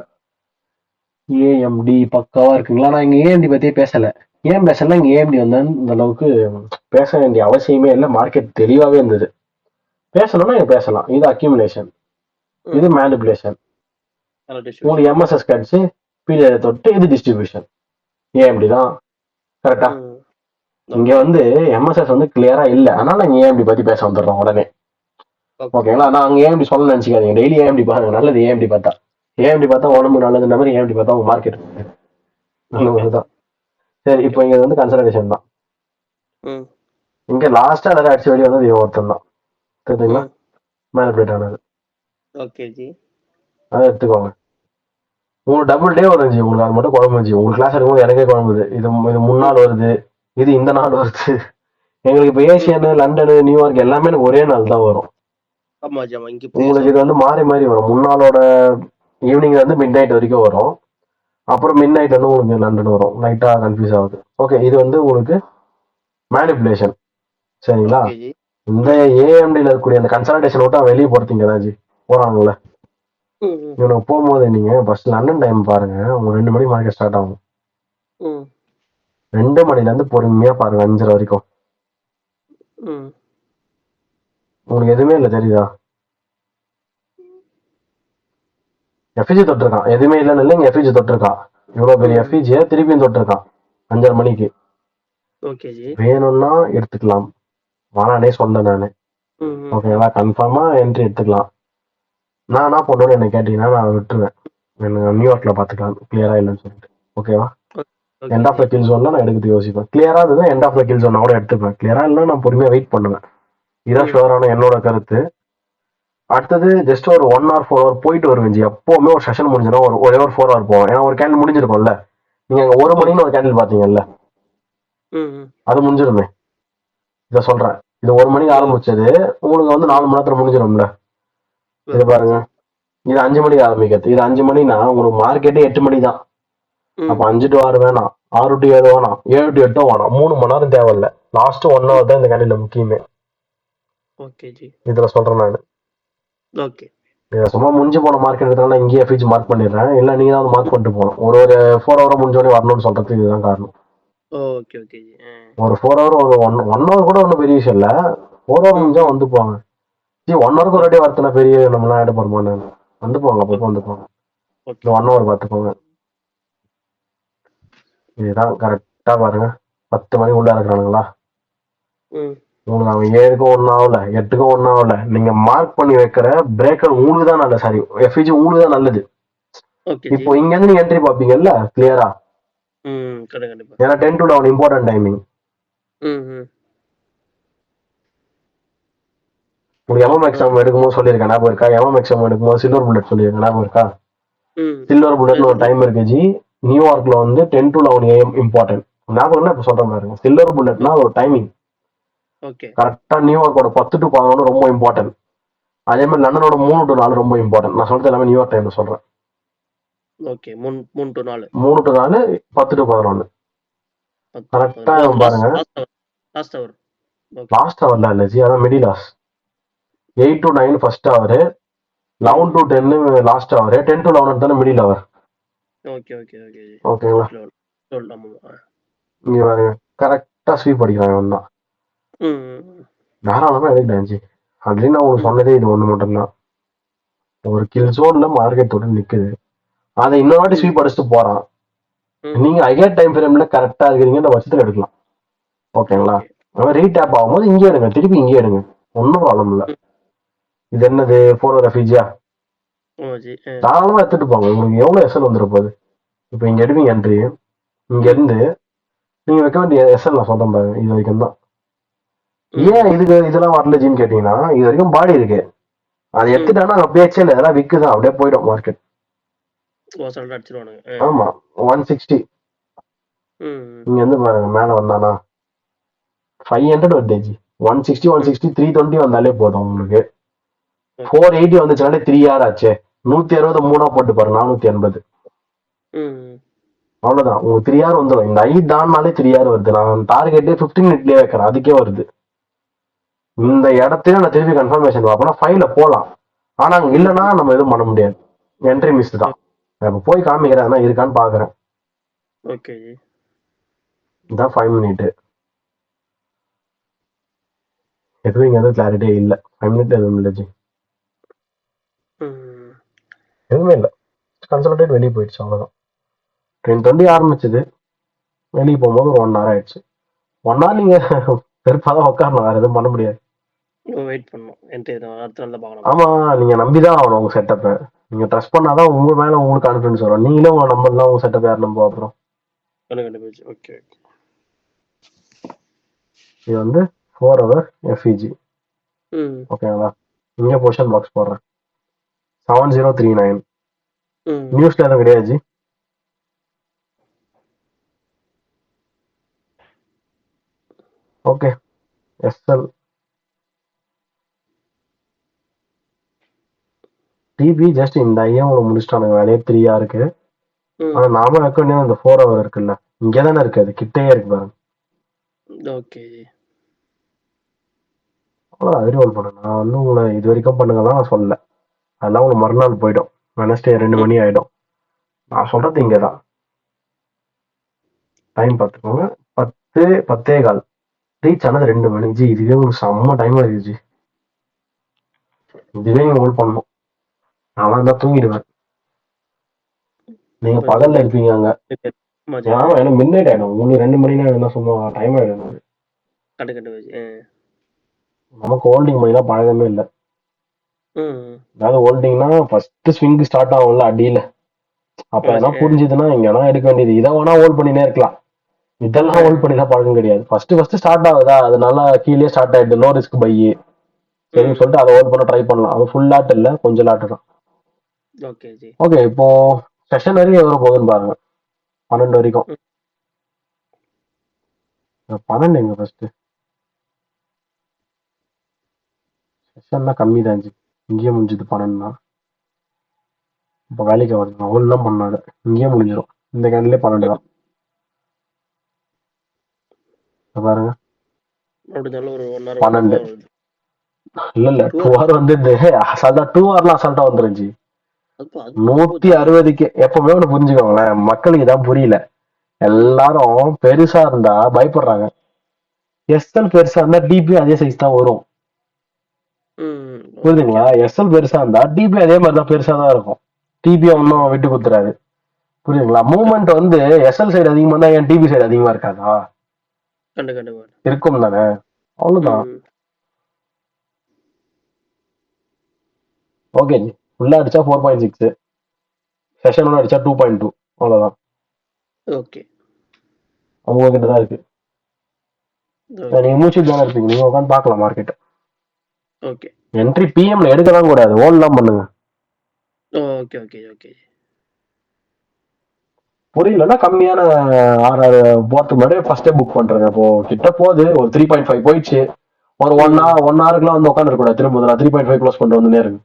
ஏஎம்டி பக்காவா இருக்குங்களா? நான் இங்க ஏஎம்டி பத்தியே பேசல. ஏன் பேசல? இங்க ஏஎம்டி வந்தா இந்த அளவுக்கு பேச வேண்டிய அவசியமே இல்லை. மார்க்கெட் தெளிவாவே இருந்தது. பேசணும்னா இங்க பேசலாம். இது அக்யூமுலேஷன், இது மேனிபுலேஷன். உங்களுக்கு எம்எஸ்எஸ் கிடைச்சு பீரியட் தொட்டு இது டிஸ்ட்ரிபியூஷன். ஏஎம்டி தான் கரெக்டா. இங்க வந்து எம்எஸ்எஸ் வந்து கிளியரா இல்ல, அதனால இங்க ஏஎம்டி பத்தி பேச வந்துடுறோம் உடனே. ஓகேங்களா? நான் அங்க ஏஎம்டி சொல்ல நினைச்சுக்காதீங்க. டெய்லி ஏஎம்டி பாருங்க, நல்லது. ஏஎம்டி பார்த்தா உடம்பு நல்லதுன்ற மாதிரி ஏஎம்டி பார்த்தா உங்க மார்க்கெட் தான். சரி, இப்போ இங்க வந்து கன்சல்டேஷன் தான். இங்க லாஸ்டா எல்லாரும் அடிச்சு வெளியே வந்தது ஒருத்தன் தான். தெரியுதுங்களா? மேனிபுலேட் ஆனது. அதை எடுத்துக்கோங்க. உங்களுக்கு டபுள் டே வருது, உங்களுக்கு அது மட்டும் குழம்பு வச்சு. உங்களுக்கு கிளாஸ் எடுக்கும்போது எனக்கே குழம்புது. இது 3 நாள் வருது, இது இந்த நாள் வருது. எங்களுக்கு இப்போ ஏசியனு, லண்டனு, நியூயார்க் எல்லாமே எனக்கு ஒரே நாள் தான் வரும். உங்களுக்கு இது வந்து மாறி மாறி வரும். முன்னாளோட ஈவினிங்ல இருந்து மிட் நைட் வரைக்கும் வரும். அப்புறம் மிட் நைட் வந்து உங்களுக்கு லண்டன் வரும். லைட்டா கன்ஃபியூஸ் ஆகுது. ஓகே, இது வந்து உங்களுக்கு மேனிபுலேஷன். சரிங்களா? இந்த ஏஎம்டில இருக்கக்கூடிய அந்த கன்சல்டேஷன் விட்டா வெளியே போறீங்க தான் ஜி போறாங்கல்ல. இவனுக்கு போகும்போது நீங்க ஃபர்ஸ்ட் லண்டன் டைம் பாருங்க. உங்க 2 மணி மார்க்கெட் ஸ்டார்ட் ஆகும். 2 மணில இருந்து பொறுமையா பாருங்க 5:30 வரைக்கும். உங்களுக்கு எதுவுமே இல்லை தெரியுதா? எஃபிஜி தொட்டிருக்கான். எதுவுமே இல்லைன்னு இல்லை, இங்க எஃபிஜி தொட்டிருக்கான். இவ்வளவு பெரிய எஃபிஜியை திருப்பியும் தொட்டிருக்கான் 5:30 மணிக்கு. வேணும்னா எடுத்துக்கலாம், வானானே சொன்னேன் நானு. ஓகேங்களா? கன்ஃபார்மா என்ட்ரி எடுத்துக்கலாம். நான் என்ன பண்ணுவேன்னு என்ன கேட்டீங்கன்னா நான் விட்டுருவேன். எனக்கு நியூயார்க்ல பாத்துக்கலாம் கிளியரா இல்லைன்னு சொல்லிட்டு. ஓகேவா? எண்ட் ஆஃப் த கில் ஜோன்ல நான் எடுக்கிறது யோசிப்பேன். கிளியரா இருந்ததுன்னா end of the kill zone கூட எடுத்துப்பேன். கிளியரா இல்லைன்னா நான் பொறுமையா வெயிட் பண்ணுவேன். இதான் ஷுவரான என்னோட கருத்து. அடுத்தது ஜஸ்ட் ஒரு 1 hour 4 hour போயிட்டு வருவேன். எப்பவுமே ஒரு செஷன் முடிஞ்சிடும், ஒரே ஒரு 4 hour போவோம். ஏன்னா ஒரு கேண்டில் முடிஞ்சிருக்கும்ல. நீங்க அங்க 1 மணின்னு ஒரு கேண்டில் பாத்தீங்கல்ல, அது முடிஞ்சிருமே. இத சொல்றேன், இது 1 மணிக்கு ஆரம்பிச்சது உங்களுக்கு வந்து 4 மணி நேரத்துல முடிஞ்சிடும்ல. இது பாருங்க, இது 5 மணிக்கு ஆரம்பிக்கிறது. இது 5 மணினா உங்களுக்கு மார்க்கெட்டே 8 மணி தான். அப்ப 5 to 6 வேணாம், 6 to 7 வேணாம், 7 to 8 வேணாம். 3 மணி நேரம் தேவையில்ல. லாஸ்ட் 1 hour தான் இந்த கேண்டில் முக்கியமே. இதுல சொல்றேன் நானு. சும்மா முடிஞ்சு போன மார்க்கெட் எடுத்தாலும் இங்கேயே எஃபிஜி மார்க் பண்ணிடுறேன். இல்ல நீங்க தான் மார்க் பண்ணிட்டு போகணும். ஒரு 4 hour முடிஞ்சோடனே வரணும்னு சொல்றதுக்கு இதுதான் காரணம். ஒரு 4 hour, ஒரு 1 hour கூட ஒன்றும் பெரிய விஷயம் இல்ல. 4 hour முடிஞ்சா வந்து போவாங்க. 1 hour ஒரு டே வரத்துனா பெரிய நம்மளாம் ஆட் பண்ணுவோம். வந்து போவாங்க, அப்பப்போ வந்து போவாங்க. 1 hour பார்த்துக்கோங்க. இதுதான் கரெக்டா பாருங்க 10 மணி உள்ள இருக்கிறானுங்களா ம் உங்களுக்கு அவன் 7க்கும் 1 ஆகல 8க்கும் 1 ஆகல. நீங்க மார்க் பண்ணி வைக்கிற பிரேக்கர் உங்களுக்கு தான் நல்லது, சாரி எஃப்இஜி உங்களுக்கு தான் நல்லது. ஓகே ஜி இப்போ இங்க இருந்து நீங்க என்ட்ரி பாப்பீங்கல்ல கிளியரா, கண்டிப்பா ஏன்னா 10 to 11 இம்பார்ட்டன்ட் டைமிங். ம் உங்களுக்கு எம்எம் எக்ஸாம் எடுக்கும்போது சொல்லியிருக்கேன் ஞாபகம் இருக்கா? எம்எம் எக்ஸாம் எடுக்கும்போது சில்வர் புல்லட் சொல்லியிருக்கேன் ஞாபகம் இருக்கா? ம் சில்வர் புல்லட்னு ஒரு சரி டைம் இருக்கு ஜி. நியூயார்க்ல வந்து 10 to 11 AM இம்பார்ட்டன்ட். ஞாபகம் இப்ப சொல்றேன் பாருங்க, சில்வர் புல்லட்னா ஒரு டைமிங். ஓகே கரெக்டா நியூயார்க்கோட 10 to 11 ரொம்ப இம்பார்ட்டன்ட். அதே மாதிரி லண்டனோட 3 to 4 ரொம்ப இம்பார்ட்டன்ட். நான் சொல்றது எல்லாமே நியூயார்க் டைம்ல சொல்றேன். ஓகே 3 to 4 3 to 4 10 to 11 கரெக்டா பாருங்க. லாஸ்ட் ஹவர் ஓகே லாஸ்ட் ஹவர்ல இல்ல ஜி, அதான் middle hours. 8 to 9 first hour, 11 to 10 last hour, 10 to 11 தானே middle hour. Okay okay okay G ஓகேங்களா? இங்க பாருங்க கரெக்டா ஸ்வீப் அடிக்கிறாங்க இவன் தான். தாராளமா எடுக்கலாம் ஜி. அதுலயும் நான் உங்களுக்கு சொன்னதே இது ஒண்ணு மட்டும்தான். ஒரு கில் ஜோன்ல மார்க்கெட் தொட்டு நிக்குது, அதை இன்னொரு வாட்டி ஸ்வீப் அடிச்சுட்டு போறான். நீங்க ஹையர் டைம் ஃப்ரேம்ல கரெக்டா இருக்கிறீங்கன்ற பட்சத்துல எடுக்கலாம். ஓகேங்களா? ரீடேப் ஆகும்போது இங்கே எடுங்க, திருப்பி இங்கே எடுங்க, ஒன்றும் ப்ராப்ளம் இல்லை. இது என்னது போன ரெஃப்யூஜியா? தாராளமா எடுத்துட்டு போங்க. உங்களுக்கு எவ்வளவு எஸ்எல் வந்துட போகுது. இப்போ இங்க எடுப்பீங்க என்ட்ரி, இங்க இருந்து நீங்க வைக்க வேண்டிய எஸ்எல் நான் சொல்றேன் பாருங்க, இது வரைக்கும் தான். ஏன் இதுக்கு இதெல்லாம் வரல ஜின்னு கேட்டீங்கன்னா, இது வரைக்கும் பாடி இருக்கு. அதை எடுத்துட்டானா அங்க பேச்சே இல்லை, இதெல்லாம் விக்குதான், அப்படியே போயிடும் மார்க்கெட். ஆமா 160 இங்க இருந்து பாருங்க மேல வந்தானா 500 வருது ஜி. 160 160 320 வந்தாலே போதும் உங்களுக்கு. 480 வந்துச்சுனாலே 3 hour ஆச்சு. 160 3 போட்டு பாரு 480. அவ்வளவுதான், உங்களுக்கு 3 hour வந்துடும். இந்த ஐ தான்னாலே 3 hour வருது. நான் டார்கெட்டே 15 மினிட்லயே வைக்கிறேன், அதுக்கே வருது. இந்த இடத்துல நான் திருப்பி கன்ஃபர்மேஷன் பார்ப்பேன், 5ல போலாம். ஆனா அங்க இல்லைன்னா நம்ம எதுவும் பண்ண முடியாது, என்ட்ரி மிஸ் தான். இப்ப போய் காமிக்கிறேன் இருக்கான்னு பாக்குறேன். இதான் 5 மினிட். எதுவும் இங்க எதுவும் கிளாரிட்டியே இல்லை. 5 மினிட் எதுவும் இல்லை ஜி, எதுவுமே இல்லை. கன்சல்டேட் வெளியே போயிடுச்சு, அவ்வளவுதான். 10:20 ஆரம்பிச்சது, வெளியே போகும்போது ஒரு 1 hour ஆயிடுச்சு. 1 hour நீங்க பெருப்பாதான் உட்காரணும், வேற எதுவும் பண்ண முடியாது. ஆமா, நீங்க நம்பிதான் ஆகணும் உங்க செட்டப்பை. நீங்க ட்ரஸ்ட் பண்ணாதான் உங்க மேல உங்களுக்கு கான்ஃபிடன்ஸ் வரும். நீங்களே உங்க நம்பர்லாம் உங்க செட்டப் யார் நம்ப அப்புறம். இது வந்து 4 hour எஃப்இஜி. ஓகேங்களா? இங்க பொசிஷன் பாக்ஸ் போடுறேன் 7039. நியூஸ்ல எதுவும் கிடையாது ji. Okay SL TP just இந்த ஐயா உங்களுக்கு முடிச்சிட்டானுங்க வேலையே 3 hour. ஆனா நாம வைக்க வேண்டியது அந்த 4 hour இருக்குல்ல, இங்கதானே இருக்கு, அது கிட்டே இருக்கு பாருங்க. அது ரோல் பண்ண நான் வந்து உங்களை இது வரைக்கும் பண்ணுங்கலாம் நான் சொல்லல. அதெல்லாம் உங்களுக்கு மறுநாள் போயிடும், வெனஸ்டே 2 மணி ஆயிடும். நான் சொல்றது இங்கதான் டைம் பார்த்துக்கோங்க. 10:15 ரீச் ஆனது 2 மணி ஜி. இதுவே உங்களுக்கு செம்ம டைம் ஆகுது ஜி. இதுவே நீங்க ஹோல்ட் பண்ணணும். நான் தான் தூங்கிடுவேன், நீங்க பகல்ல இருப்பீங்க அங்க. ஆமா எனக்கு மிட் நைட் ஆயிடும், உங்களுக்கு 2 மணினா என்ன சும்மா டைம் ஆயிடும். நமக்கு ஹோல்டிங் பண்ணிலாம் பழகமே இல்லை. அதாவது ஹோல்டிங்னா ஃபர்ஸ்ட் ஸ்விங் ஸ்டார்ட் ஆகும்ல அடியில, அப்ப எல்லாம் புரிஞ்சுதுன்னா இங்க வேணா எடுக்க வேண்டியது. இதை வேணா ஹோல்ட் பண்ணினே இருக்கலாம், இதெல்லாம் ஹோல்ட் பண்ணிதான் பழக்கம் கிடையாது. ஃபர்ஸ்ட் ஸ்டார்ட் ஆகுதா, அது நல்லா கீழே ஸ்டார்ட் ஆயிடுது, லோ ரிஸ்க் பை சரின்னு சொல்லிட்டு அதை ஹோல்ட் பண்ண ட்ரை பண்ணலாம். அது ஃபுல் லாட் இல்ல, கொஞ்சம் லாட் தான். ஓகே இப்போ செஷன் வரைக்கும் எவ்வளவு போகுதுன்னு பாருங்க. 12 வரைக்கும். 12 எங்க ஃபர்ஸ்ட் செஷன்னா கம்மி தான் ஜி. இங்கேயே முடிஞ்சது 12 தான். இப்போ வேலைக்கு வருது ஹோல்ட் தான் பண்ணாது, இங்கேயே முடிஞ்சிடும். இந்த கேண்டிலே 12 தான் பாருங்க. 12 இல்ல 2 hour வந்து அசால்ட்டா 2 hourலாம் அசால்ட்டா வந்துருச்சு. 160க்கு எப்பவுமே ஒண்ணு புரிஞ்சுக்கோங்களேன், மக்களுக்கு இதான் புரியல. எல்லாரும் பெருசா இருந்தா பயப்படுறாங்க, எஸ்எல் பெருசா இருந்தா டிபி அதே சைஸ் தான் வரும். புரியுதுங்களா? எஸ்எல் பெருசா இருந்தா டிபி அதே மாதிரிதான் பெருசா தான் இருக்கும். டிபி ஒன்னும் விட்டு குத்துறாரு. புரியுதுங்களா? மூவ்மெண்ட் வந்து எஸ்எல் சைடு அதிகமா இருந்தா ஏன் டிபி சைடு அதிகமா இருக்காதா? கண்டிப்பா. இருக்கும் தானே, அவ்வளவுதான். ம். ஓகே ஜி, ஃபுல்லா அடிச்சா 4.6, செஷன் ஒன்று அடிச்சா 2.2, அவ்வளவுதான். ஓகே. அவங்க கிட்ட தான் இருக்கு. ஓகே. நீங்க மூச்சு தானே இருப்பீங்க, நீங்க உட்காந்து பார்க்கலாம் மார்க்கெட். ஓகே. என்ட்ரி பிஎம்ல எடுக்கலாம் கூடாது, ஓன்லாம் பண்ணுங்க. ஓகே. ஓகே. ஓகே. புரியலன்னா கம்மியான ஆர்ஆர் போறதுக்கு முன்னாடி ஃபர்ஸ்டே புக் பண்றேங்க. இப்போ கிட்ட போகுது, ஒரு 3.5 போயிடுச்சு. ஒரு ம். 1 ஹவருக்குலாம் வந்து உட்காந்துருக்க கூடாது. திரும்ப நான் 3.5 க்ளோஸ் பண்ணிட்டு வந்துனே இருக்கு.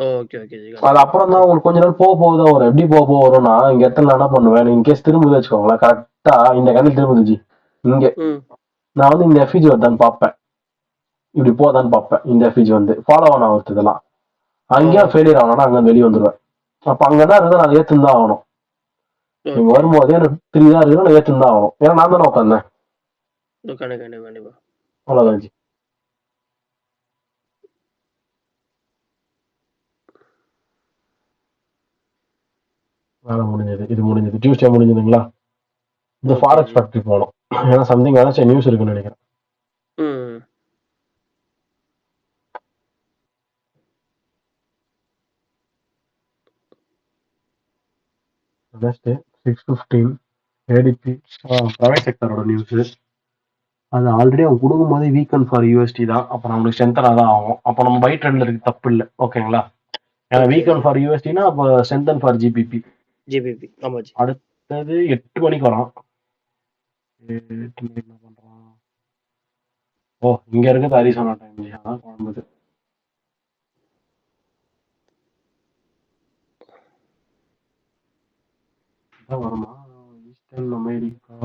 ஓகே. Okay G. அது கண்டிப்பா. அப்புறம் தான் உங்களுக்கு கொஞ்ச நாள் போக போகுதான் வரும். எப்படி போக வரும்னா, இங்க இடத்துல நான் என்ன பண்ணுவேன், இன் கேஸ் திரும்புது வச்சுக்கோங்களேன், கரெக்டா இந்த கண்ணில் திரும்புதுச்சு இங்க, ம். நான் வந்து இந்த எஃபிஜி வருதான்னு பார்ப்பேன், இப்படி போதான்னு பார்ப்பேன். இந்த எஃபிஜி வந்து ஃபாலோ ஆன வருது இதெல்லாம், அங்கேயும் ஓகே. ஃபெயிலியர் ஆகணும்னா அங்கே வெளியே வந்துடுவேன். அப்ப அங்கதான் இருந்தா நான் ஏத்துன்னு தான் ஆகணும். நீங்க ஓகே. வரும்போதே எனக்கு 3 தான் இருக்கு, நான் ஏத்துன்னு தான் ஆகணும். ஏன்னா நான் தானே உட்காந்தேன். கண்டிப்பா. அவ்வளவுதான் ஜி. வேலை முடிஞ்சது, இது முடிஞ்சது, டியூஸ்டே முடிஞ்சதுங்களா? இந்த ஓகே ஃபாரெக்ஸ் ஜி. ஃபேக்டரி போகணும். ஏன்னா சம்திங் ஏதாச்சும் நியூஸ் இருக்குன்னு நினைக்கிறேன். ம். நெக்ஸ்ட் 6:15 ஏடிபி பிரைவேட் செக்டரோட நியூஸ். அது ஆல்ரெடி அவங்க கொடுக்கும்போது வீக்கன் ஃபார் யூஎஸ்டி தான். அப்போ நம்மளுக்கு ஸ்ட்ரென்தனா தான் ஆகும். அப்போ நம்ம பை ட்ரெண்ட்ல இருக்கு, தப்பு இல்லை. ஓகேங்களா? ஏன்னா ஓகே வீக்கன் ஜி. ஃபார் யூஎஸ்டினா அப்போ ஸ்ட்ரென்தன் ஃபார் ஜிபிபி. ஜிபிபி. ஆமா ஜி. அடுத்தது 8 மணிக்கு வரும். 8 மணிக்கு என்ன பண்றான்? ஓ, இங்க இருக்குது அரிசோனா டைம். அதான் குழம்புது. இதான் வருமா ஈஸ்டர்ன் அமெரிக்கா?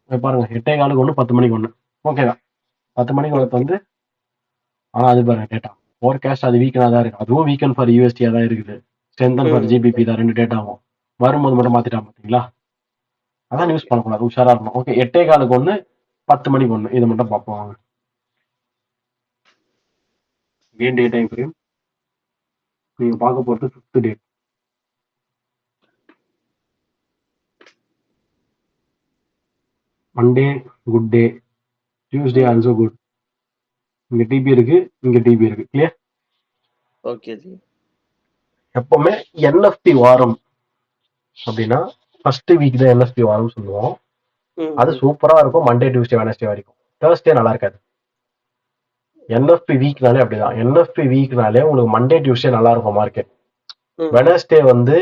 பாருங்க, 8:15 ஒன்று, 10 மணிக்கு ஒன்று. ஓகேதான், 10 மணிக்கு ஒருத்த ஓகே. வந்து. ஆனா அது பாருங்க டேட்டா ஃபோர்காஸ்ட், அது வீக்கனா தான் இருக்கு. அதுவும் வீக்கன் ஃபார் யூஎஸ்டியா தான் இருக்குது. ஸ்ட்ரென்தன் ஃபார் ம். ஜிபிபி தான், 2 டேட்டாவும் வரும்போது மட்டும் மாத்திட்டான் பாத்தீங்களா? அதான் நியூஸ் ஓகே. பண்ணக்கூடாது, உஷாரா இருக்கணும். ஓகே, 8:15 ஒன்று, 10 மணிக்கு ஒன்று, இது மட்டும் பார்ப்போம் வாங்க. கேன் டே டைம் ஃப்ரேம் நீங்க பார்க்க போறது 5th date. Monday good day, Tuesday ம். Also good. இங்க டிபி இருக்கு, இங்க டிபி இருக்கு. கிளியர்? ஓகே ஜி. எப்பவுமே என்எஃப்டி வாரம் அப்படின்னா ஃபர்ஸ்ட் வீக் தான் என்எஃப்டி வாரம் சொல்லுவோம். ம். அது ம். சூப்பரா இருக்கும் மண்டே டியூஸ்டே வெனஸ்டே வரைக்கும். தேர்ஸ்டே நல்லா இருக்காது. என்எஃப்பி வீக்னாலே அப்படிதான். என்எஃப்பி வீக்னாலே உங்களுக்கு மண்டே டியூஸ்டே நல்லா இருக்கும் மார்க்கெட். ம். வெனஸ்டே வந்து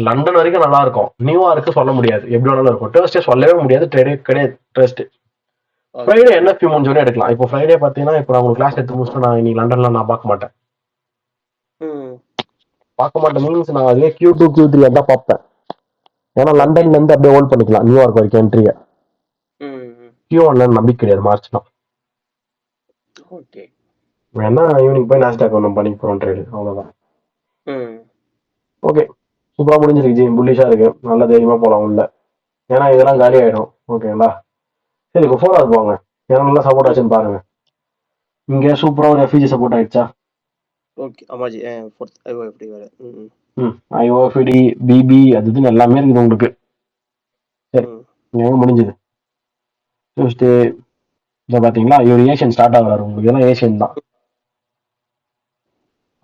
லண்டன் வரைக்கும் நல்லா இருக்கும், நியூயார்க்கு சொல்ல முடியாது, எப்படி வேணாலும் இருக்கும். தேர்ஸ்டே சொல்லவே முடியாது, ட்ரேடே கிடையாது ட்ரஸ்ட். ஓகே. ஃப்ரைடே என்எஃப்பி முடிஞ்சோடனே எடுக்கலாம். இப்போ ஃப்ரைடே பார்த்தீங்கன்னா, இப்போ நான் உங்களுக்கு கிளாஸ் எடுத்து முடிச்சுட்டு நான் இன்னைக்கு லண்டன்ல நான் பார்க்க மாட்டேன். ம். பார்க்க மாட்டேன் மீன்ஸ் நான் அதுவே Q2 Q3 தான் பார்ப்பேன். ஏன்னா ஓகே லண்டன்ல ஜி. இருந்து அப்படியே ஹோல்ட் பண்ணிக்கலாம் நியூயார்க் வரைக்கும் என்ட்ரியை. ம். ம். Q1 நம்பிக்கை கிடையாது மார்ச்னா. ஓகே. வேணா ஈவினிங் போய் நாஸ்டாக் ஒன்று பண்ணி போகிறோம் ட்ரேடு, அவ்வளோதான். ம். ஓகே, சூப்பராக முடிஞ்சிருக்கு ஜி, புல்லிஷா இருக்கு, நல்ல தைரியமா போகலாம் உள்ள. ஏன்னா ஓகே இதெல்லாம் ஜி. காலி ஆயிடும். ஓகேங்களா? சரி, இப்போ ஓகே. 4 போங்க. ஏன்னா நல்லா சப்போர்ட் ம். ஆச்சுன்னு பாருங்க. இங்க சூப்பரா ஒரு எஃபிஜி சப்போர்ட் ஆயிடுச்சா? ஓகே. ஆமா ஜி. ஃபோர்த் ஐஓ எப்படி வேற. ம். ஐஓஎஃப்டி, பிபி, அது இதுன்னு எல்லாமே இருக்குது உங்களுக்கு. சரி, ம். இங்க முடிஞ்சது. டியூஸ்டே இதை பாத்தீங்களா, இவர் ஏஷியன் ஸ்டார்ட் ஆகுறாரு உங்களுக்கு. இதெல்லாம் ஏஷியன் தான்.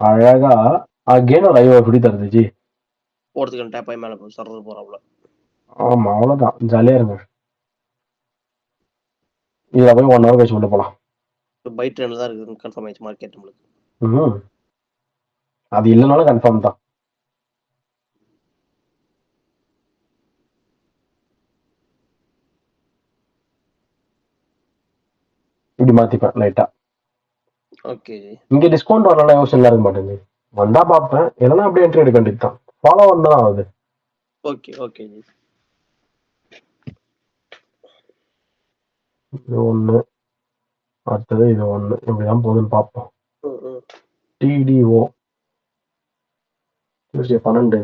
அழகா அகேன் ஒரு ஐஓஎஃப்டி தருது ஜி. போறதுக்கு டேப் ஆகி மேலே சர்றது போறாப்ல. ஆமா, அவ்வளவுதான், ஜாலியா இருங்க. இதுல போய் 1 ஹவர் கழிச்சு உள்ள போலாம். பை ட்ரெண்ட்ல தான் இருக்குது, கன்ஃபார்ம் ஆயிடுச்சு மார்க்கெட் நம்மளுக்கு. ம் அது இல்லைனாலும் கன்ஃபார்ம் தான். இப்படி மாத்திப்பேன் லைட்டா. Okay G. இங்க டிஸ்கவுண்ட் வரலாம் யோசனை இருக்க மாட்டேங்குது. வந்தா பார்ப்பேன், இல்லைன்னா அப்படியே என்ட்ரி எடுக்க வேண்டியது தான். ஃபாலோ தான் ஆகுது. ஓகே. Okay G. இது ஒண்ணு, அடுத்தது இது ஒண்ணு, இப்படிதான் போகுதுன்னு பார்ப்போம். ம். ம். TDO Tuesday 12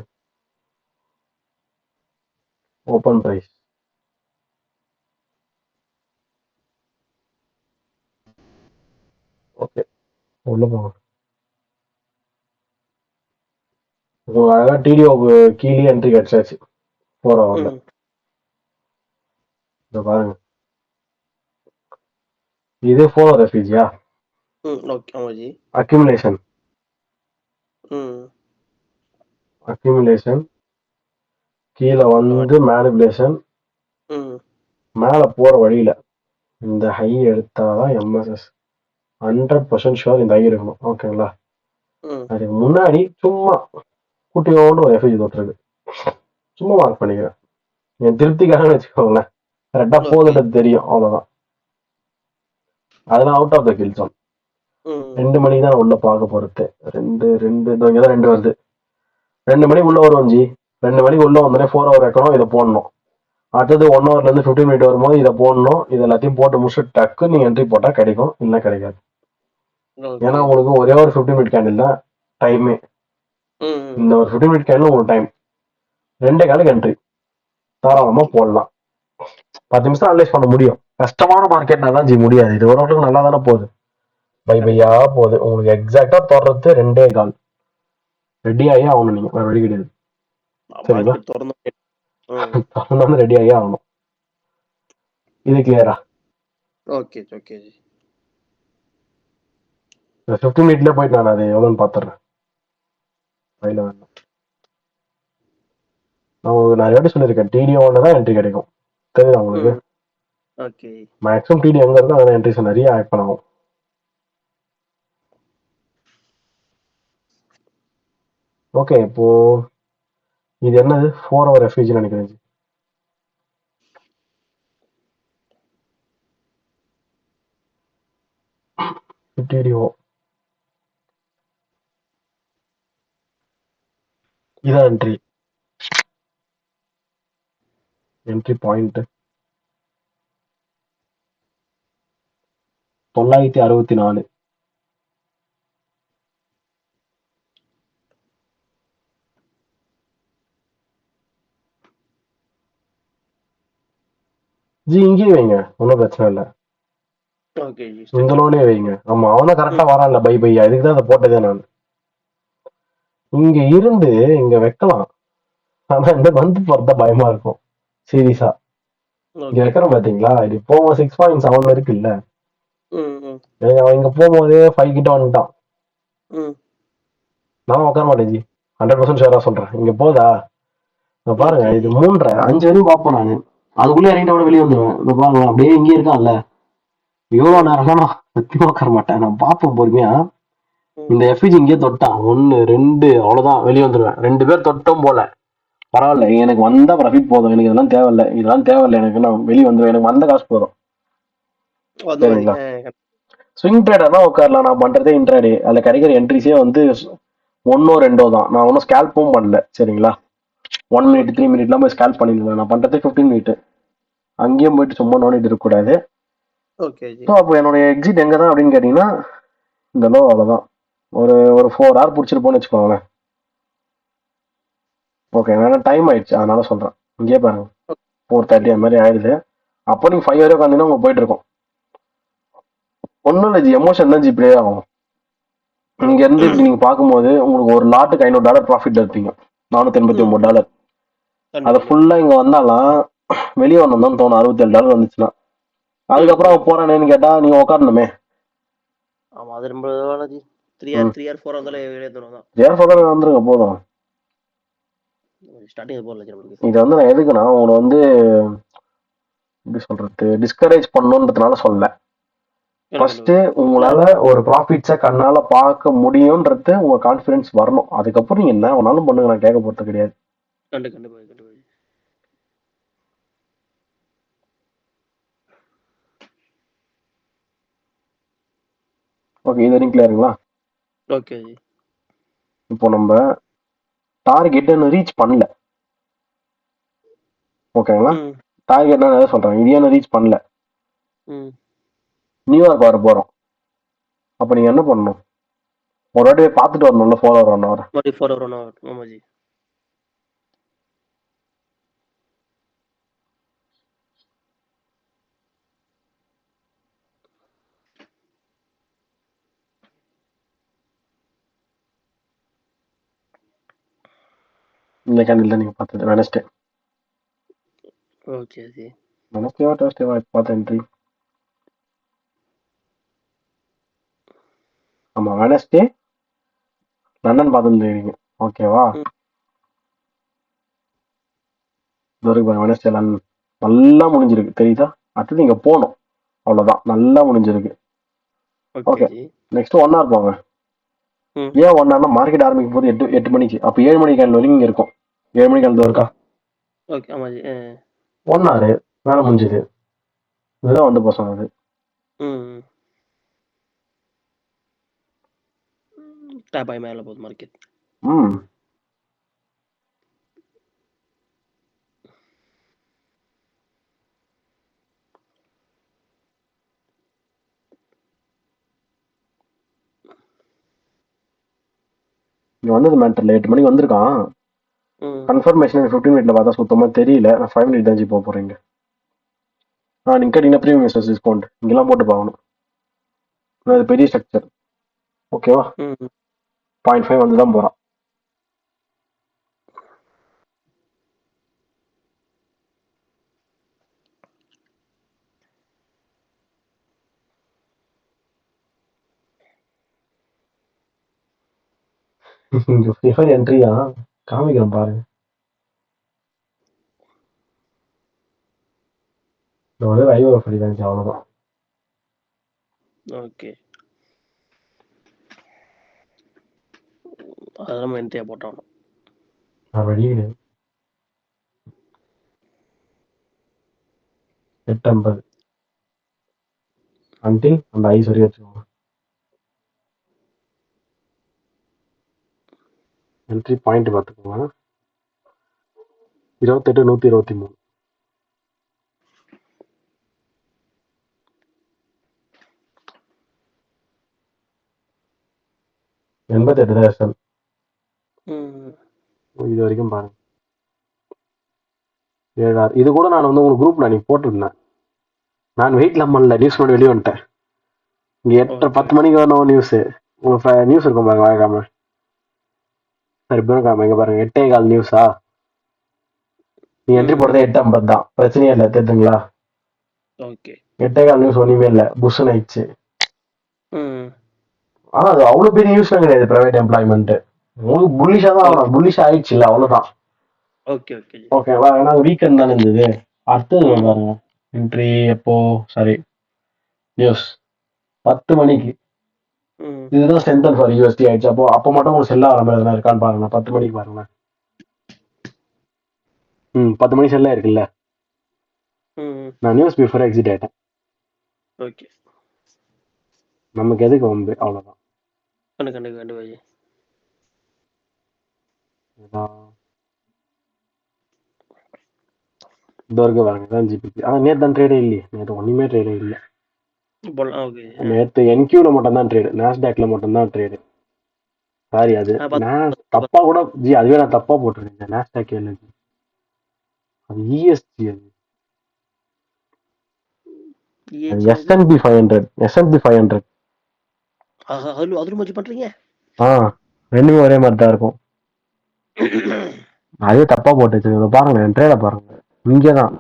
open price. Okay, உள்ள போங்க. உங்களுக்கு அழகா டிடிஓக்கு கீழே என்ட்ரி கிடைச்சாச்சு 4 ஹவர்ல. இதை பாருங்க, இது 4 ஹவர் ரெஃப்யூஜியா. ஓகே ஆமாஜி. அக்யூமுலேஷன் கீழே வந்து மேனிபுலேஷன். மேல போற வழியில இந்த ஹை எடுத்தாதான் எம்எஸ்எஸ் 100% ஷுவர் இந்த ஹை இருக்கணும். ஓகேங்களா? அதுக்கு முன்னாடி சும்மா குட்டியோண்டு ஒரு எஃப்யூஜி தொட்டுருக்கு, சும்மா மார்க் பண்ணிக்கிறேன் என் திருப்திக்காக வச்சுக்கோங்களேன். கரெக்டா போதுன்றது தெரியும், அவ்வளவுதான். அதெல்லாம் out of the kill zone. 2 மணிக்கு தான் உள்ள பார்க்க போறது. 2 வருது. 2 மணிக்கு உள்ள வருவோம் ஜி. 2 மணிக்கு உள்ள வந்தோடனே 4 ஹவர் வைக்கணும், இதை போடணும். அடுத்தது 1 ஹவர்ல இருந்து 15 மினிட் வரும்போது இதை போடணும். இது எல்லாத்தையும் போட்டு முடிச்சுட்டு டக்கு நீங்க என்ட்ரி போட்டா கிடைக்கும், இல்லை கிடைக்காது. ஏன்னா உங்களுக்கு ஒரே ஒரு 15 மினிட் கேண்டில் தான் டைமே. இந்த ஒரு 15 மினிட் கேண்டில் உங்களுக்கு டைம் 2 காலுக்கு என்ட்ரி தாராளமா போடலாம். 10 நிமிஷம் அனலைஸ் பண்ண முடியும். கஷ்டமான மார்க்கெட்னா தான் ஜி முடியாது. இது ஓரளவுக்கு நல்லா தானே போகுது, பையா போகுது. உங்களுக்கு எக்ஸாக்டா தொடர்றது 2 கால் ரெடி ஆகி ஆகணும். நீங்க வேற வழி கிடையாது. சரிங்களா? ரெடி ஆகி ஆகணும். இது கிளியரா? Okay okay G. 15 மினிட்ல போயிட்டு நான் அது எவ்வளோன்னு பாத்துறேன். கையில வேண்டாம். நான் உங்களுக்கு நிறைய வாட்டி சொல்லியிருக்கேன், டிடிஓ தான் என்ட்ரி கிடைக்கும். தெரியுதா உங்களுக்கு? மேக்ஸிமம் டிடி எங்க இருக்கோ அதில் என்ட்ரிஸ் நிறைய ஆட் பண்ணணும். ஓகே, இப்போ இது என்னது 4 ஹவர் எஃப்யூஜி நினைக்கிறேன். டிடிஓ இதான் என்ட்ரி பாயிண்ட் 964. ஜி இங்கேயே வைங்க, ஒன்றும் பிரச்சனை இல்லை. இந்த லோனே வைங்க. ஆமா, அவன் தான் கரெக்டா வரான்ல பை பையா, இதுக்கு தான் அதை போட்டதே நான். இங்க இருந்து இங்க வைக்கலாம், ஆனா இந்த வந்து போறத பயமா இருக்கும் சீரியஸா. இங்க வைக்கிறோம் பாத்தீங்களா, இது போவோம் 6.7 இருக்கு இல்ல, அவன் இங்க போகும்போதே 5 கிட்ட வந்துட்டான். நான் உட்கார மாட்டேன் ஜி, 100% ஷுவரா சொல்றேன். இங்க போதா பாருங்க, இது 3:30 5 வரையும் பார்ப்போம். நான் அதுக்குள்ள இறங்கிட்ட வெளியே வந்துடுவேன். இந்த பாருங்க அப்படியே இங்கே இருக்கான்ல, எவ்வளவு நேரம் நான் சத்தியமா உட்கார மாட்டேன். நான் பார்ப்போம் பொறுமையா. இந்த எஃப்ஜி இங்கே தொட்டான் 1 2 அவ்வளவுதான் வெளியே வந்துடுவேன். 2 பேர் தொட்டும் போல பரவாயில்ல, எனக்கு வந்தா ப்ராஃபிட் போதும். எனக்கு இதெல்லாம் தேவையில்லை எனக்கு. நான் வெளியே வந்துடுவேன், எனக்கு வந்த காசு போதும். சரிங்களா? ஸ்விங் ட்ரேடர்னா உட்காரலாம். நான் பண்றதே இன்ட்ராடே. அதுல கிடைக்கிற என்ட்ரிஸே வந்து 1 2 தான். நான் ஒன்றும் ஸ்கேல்ப்பும் பண்ணல. சரிங்களா? 1 மினிட் 3 மினிட்லாம் போய் ஸ்கேல்ப் பண்ணிடுவேன். நான் பண்றதே 15 மினிட். அங்கேயும் போயிட்டு சும்மா நோண்டிட்டு இருக்கக்கூடாது. அப்போ என்னோட எக்ஸிட் எங்க தான் அப்படின்னு கேட்டீங்கன்னா, இந்த லோ அவ்வளவுதான். ஒரு 4 ஹவர் பிடிச்சிருப்போம்னு வச்சுக்கோங்களேன். ஓகே, ஏன்னா டைம் ஆயிடுச்சு அதனால சொல்றேன். இங்கே பாருங்க 4:30 அது மாதிரி ஆயிடுது. அப்போ நீங்க 5 வரை உட்காந்தீங்கன்னா உங்களுக்கு போயிட்டு இருக்கும். ஒன்றும் இல்லை ஜி, எமோஷன் தான் ஜி ப்ளே ஆகும். இங்க இருந்து இப்படி நீங்க பார்க்கும்போது உங்களுக்கு ஒரு லாட்டுக்கு $500 ப்ராஃபிட் இருப்பீங்க. $489. அதை ஃபுல்லா இங்க வந்தாலாம் வெளியே வரணும் தான் தோணும். $67 வந்துச்சுன்னா அதுக்கப்புறம் அவன் போறானேன்னு கேட்டா நீங்க உட்காரணுமே. வந்துருங்க போதும். இது வந்து நான் எதுக்குன்னா உங்களை வந்து எப்படி சொல்றது, டிஸ்கரேஜ் பண்ணணுன்றதுனால சொல்ல. ஃபர்ஸ்ட் உங்களால ஒரு ப்ராஃபிட்ஸை கண்ணால பார்க்க முடியும்ன்றது உங்க கான்ஃபிடன்ஸ் வரணும். அதுக்கப்புறம் நீங்க என்ன வேணாலும் பண்ணுங்க, நான் கேட்க போறது கிடையாது. ஓகே, இது வரைக்கும் கிளியருங்களா? ஓகே. இப்போ நம்ம டார்கெட் ரீச் பண்ணல. ஓகேங்களா? டார்கெட் நான் சொல்றேன், இது என்ன ரீச் பண்ணல. நியூயார்க் வர போறோம். அப்ப நீங்க என்ன பண்ணணும், ஒரு வாட்டி பார்த்துட்டு வரணும்ல 4 ஹவர் 1 ஹவர். இந்த கேண்டில் தான் நீங்க பார்த்தது வெனஸ்டே. ஓகே ஜி. வெனஸ்டேவா டர்ஸ்டேவா பார்த்த என்ட்ரி? ஆமா வெனஸ்டே லண்டன் பார்த்துருந்தீங்க. ஓகேவா? ம். இது வரைக்கும் பாருங்க வெனஸ்டே லண்டன் நல்லா முடிஞ்சிருக்கு தெரியுதா? அடுத்தது இங்க போகணும், அவ்வளவுதான். நல்லா முடிஞ்சிருக்கு. Okay okay, G. Next 1 hour போங்க. ம். ஏன் 1 hourனா மார்க்கெட் ஆரம்பிக்கும் போது 8 மணிக்கு, அப்போ 7 மணிக்கு கேண்டில் வரைக்கும் இங்க இருக்கும். 7 மணிக்கு கேண்டில் இருக்கா? ஓகே ஆமா ஜி. 1 hour வேலை முடிஞ்சுது. இதுதான் வந்து போக சொன்னது. ம். டேப் ஆகி மேலே போகுது மார்க்கெட். ம் இங்க வந்தது மேட்டர்ல 8 மணிக்கு வந்திருக்கான். ம். கன்ஃபர்மேஷன் 15 மினிட்ல பார்த்தா சுத்தமா தெரியல. நான் 5 மினிட் தான் போக போறீங்க. நீங்க கேட்டீங்கன்னா ப்ரீமியம் இன்வெஸ்டர்ஸ் டிஸ்கவுண்ட் இங்கெல்லாம் போட்டு பார்க்கணும். அது பெரிய ஸ்ட்ரக்சர். ஓகேவா? ம். 0.5 வந்து தான் போறான். இங்க ஃபிஃபர் என்ட்ரி தான் காமிக்கிறேன் பாருங்க. இந்த ஒரு ஐஓஎஃப் அடிக்காச்சு, அவ்வளவுதான். ஓகே. அதெல்லாம் நம்ம என்ட்ரியா போட்டோம். நான் வெளியே 8:50 அன்டில் அந்த ஐஸ் வரையும் வச்சுக்கோங்க. என்ட்ரி பாயிண்ட் பார்த்துக்கோங்க. 28,123. எண்பத்தெட்டு தான் எஸ்எல். ம். இது வரைக்கும் பாருங்க. 7 hour. இது கூட நான் வந்து உங்களுக்கு குரூப்ல நீ போட்டிருந்தேன். நான் வெயிட்லாம் பண்ணல, நியூஸ் பண்ணி வெளியே வந்துட்டேன். இங்க 8 ஓகே. 10 மணிக்கு வரணும் நியூஸ். உங்களுக்கு நியூஸ் இருக்கும் பாருங்க வாழக்காம. சரி புதன்கிழமை இங்க பாருங்க 8:15 நியூஸா. நீ என்ட்ரி போடுறதே 8:50 தான், பிரச்சனையே இல்லை தெரியுதுங்களா? ஓகே. 8:15 நியூஸ் ஒண்ணுமே இல்லை, புஷ்ஷன் ஆயிடுச்சு. ம். ஆனா அது அவ்வளவு பெரிய நியூஸ்லாம் கிடையாது. பிரைவேட் எம்ப்ளாய்மெண்ட் உங்களுக்கு புல்லிஷா தான் ஆகணும். புல்லிஷா ஆயிடுச்சு இல்ல, அவ்வளவுதான். Okay okay. ஓகேவா? ஏன்னா வீக்கெண்ட் தானே இருந்தது. அடுத்தது ம். பாருங்க என்ட்ரி எப்போ, சாரி நியூஸ் 10 மணிக்கு. ம். இதுதான் ஸ்ட்ரென்தன் ஃபார் யூஎஸ்டி ஆயிடுச்சு. அப்போ மட்டும் உங்களுக்கு செல் ஆகிற மாதிரி எதனா இருக்கான்னு பாருங்க. 10 மணிக்கு பாருங்க. 10 மணி செல்ல இருக்குல்ல. ம். நான் நியூஸ் பிஃபோர் எக்ஸிட் ஆயிட்டேன். ஓகே. நமக்கு எதுக்கு வந்து அவ்வளவுதான். கண்டிப்பா ஜி. இந்த வரைக்கும் பாருங்க தான் ஜிபிபி. ஆனா நேற்று தான் ட்ரேடே இல்லையே. நேற்று ஒண்ணுமே ட்ரேடே இல்லை. ஓகே. நேற்று என்கியூல மட்டும் தான் ட்ரேடு, நாஸ்டாக்ல மட்டும் தான் ட்ரேடு. சாரி, அது நான் தப்பா கூட ஜி, அதுவே நான் தப்பா போட்டிருக்கேன். நாஸ்டாக் இல்லை ஜி, அது இஎஸ்ஜி. அது S&P 500. S&P 500. அது மச்சி பண்றீங்க? ரெண்டுமே ஒரே மாதிரி தான் இருக்கும். அதே தப்பா போட்டு வச்சிருக்கேன் பாருங்க. என் ட்ரேட பாருங்க, இங்கதான்.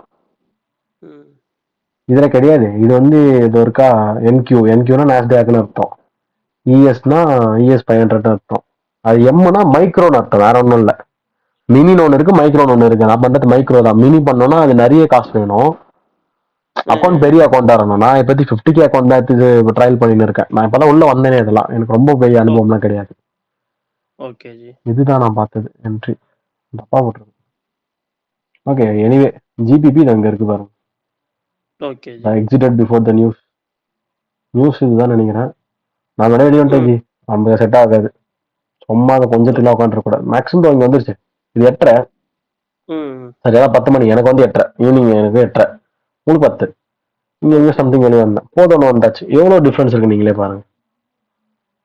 இதுல கிடையாது. இது வந்து இது இருக்கா என்கியூனா நாஸ்டாக்னு அர்த்தம். இஎஸ்னா இஎஸ் 500 அர்த்தம். அது எம்னா மைக்ரோன்னு அர்த்தம், வேற ஒன்றும் இல்லை. மினின்னு ஒன்று இருக்கு, மைக்ரோன்னு ஒன்று இருக்கு. நான் பண்றது மைக்ரோ தான். மினி பண்ணோம்னா அது நிறைய காசு வேணும். அக்கௌண்ட் பெரிய அக்கௌண்டா இருக்கணும். நான் இப்பத்தி 50K அக்கௌண்ட் தான் எடுத்து ட்ரையல் பண்ணிட்டு இருக்கேன். நான் இப்பதான் உள்ள வந்தேனே. இதெல்லாம் எனக்கு ரொம்ப பெரிய அனுபவம்லாம் கிடையாது. Okay G. இதுதான் நான் பார்த்தது என்ட்ரி. தப்பா போட்டுருக்கு. ஓகே, எனிவே ஜிபிபி அங்க இருக்கு பாருங்க. Okay G. Existed before the news இதுதான் நினைக்கிறேன். நான் நிறைய வெளியே வந்துட்டேன் ஜி. நம்ம செட் ஆகாது. சும்மா அதை கொஞ்சத்துல உட்காந்துருக்கூடாது. மேக்ஸிமம் இங்க வந்துருச்சு. இது 8:30. சரி, அதான் 10 மணி. எனக்கு வந்து 8:30 ஈவினிங். எனக்கு 8:30, உங்களுக்கு 10. இங்க சம்திங் வெளியே வந்தேன். போதும் வந்தாச்சு. எவ்வளவு டிஃபரன்ஸ் இருக்கு நீங்களே பாருங்க.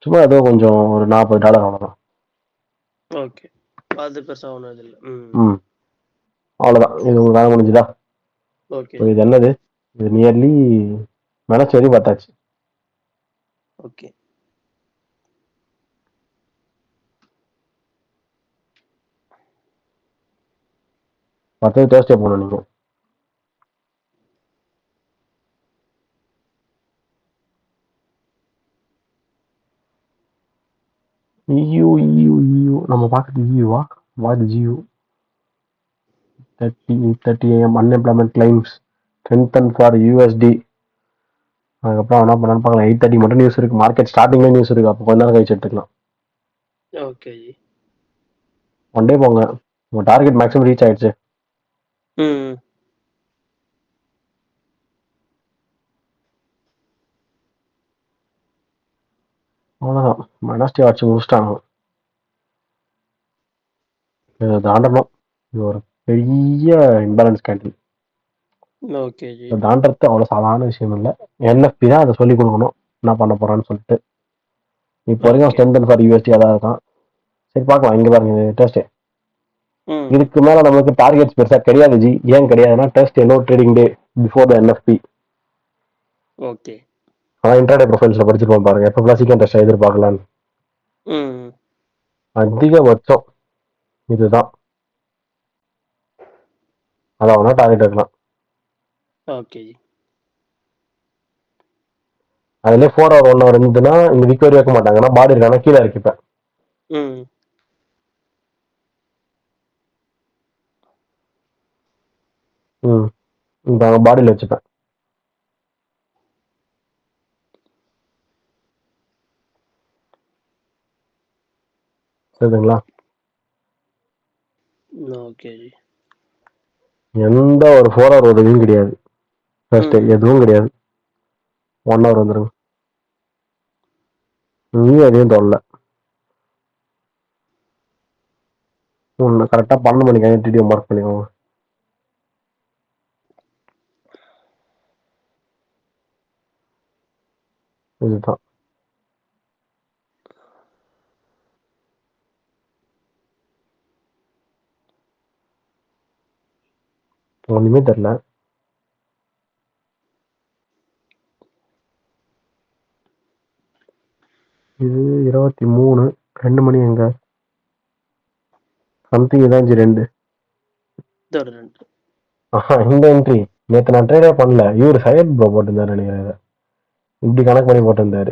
சும்மா ஏதோ கொஞ்சம் ஒரு $40 அவ்வளவுதான். ஓகே, அது பெருசா ஒண்ணும் இல்ல. அவ்வளவுதான். இது உங்களுக்கு வேலை முடிஞ்சுதா? ஓகே. இது என்னது? இது நியர்லி மேனச்சேரி பார்த்தாச்சு. ஓகே. மற்றது தேர்ஸ்டே போகணும் நீங்க. EU நம்ம பார்க்குறது EUவா what GU 30 AM unemployment claims strengthen for USD. அதுக்கப்புறம் என்ன பண்ணான்னு பார்க்கலாம். 8:30 மட்டும் நியூஸ் இருக்கு. மார்க்கெட் ஸ்டார்டிங்ல நியூஸ் இருக்கு. அப்போ கொஞ்ச நேரம் கழிச்சு எடுத்துக்கலாம். Okay G. ஒன் டே போங்க. உங்க டார்கெட் மேக்ஸிமம் ரீச் ஆயிடுச்சு. அவ்வளோதான். வெனஸ்டே ஆச்சு முடிச்சிட்டாங்க. இதை தாண்டணும். இது ஒரு பெரிய இம்பேலன்ஸ் கேண்டில். Okay G. இதை தாண்டறது அவ்வளோ சாதாரண விஷயம் இல்லை. NFP தான் அதை சொல்லி கொடுக்கணும் என்ன பண்ண போறான்னு சொல்லிட்டு. இப்போ வரைக்கும் ஸ்ட்ரென்தன் ஃபார் USD அதான் இருக்கான். சரி பார்க்கலாம். இங்க பாருங்க டெஸ்டே. இதுக்கு மேல நமக்கு டார்கெட்ஸ் பெருசா கிடையாது ஜி. ஏன் கிடையாதுன்னா test no trading day before the NFP. Okay. அதான் இன்ட்ராடே ப்ரொஃபைல்ஸ்ல படிச்சிருப்போம் பாருங்க. எப்போ சீக்கிரம் டெஸ்ட் எதிர்பார்க்கலான்னு. அதிகபட்சம் இதுதான். அதான் வேணா டார்கெட் இருக்கலாம். ஓகே. அதுல 4 hour 1 hour இருந்ததுன்னா இந்த ரிகவரி வைக்க மாட்டாங்கன்னா பாடி இருக்கானா கீழே இறக்கிப்பேன். இந்த பாடியில் வச்சுப்பேன். சரிங்களா? ஓகே. எந்த ஒரு 4 hour உதவியும் கிடையாது. ஃபர்ஸ்ட் எதுவும் கிடையாது. 1 hour வந்துருங்க. நீ எதையும் தொடல. ஒன்று கரெக்டாக 12 மணிக்கு டிடிஎம் மார்க் பண்ணிக்கோங்க. இதுதான். ஒண்ணுமே தெரியல. இது 23 2 மணி எங்க சம்திங் இதான் 2. இந்த என்ட்ரி நேற்று நான் ட்ரேடே பண்ணல. இவரு சையத் ப்ரோ போட்டிருந்தாரு நினைக்கிறேன். இப்படி கணக்கு பண்ணி போட்டிருந்தாரு.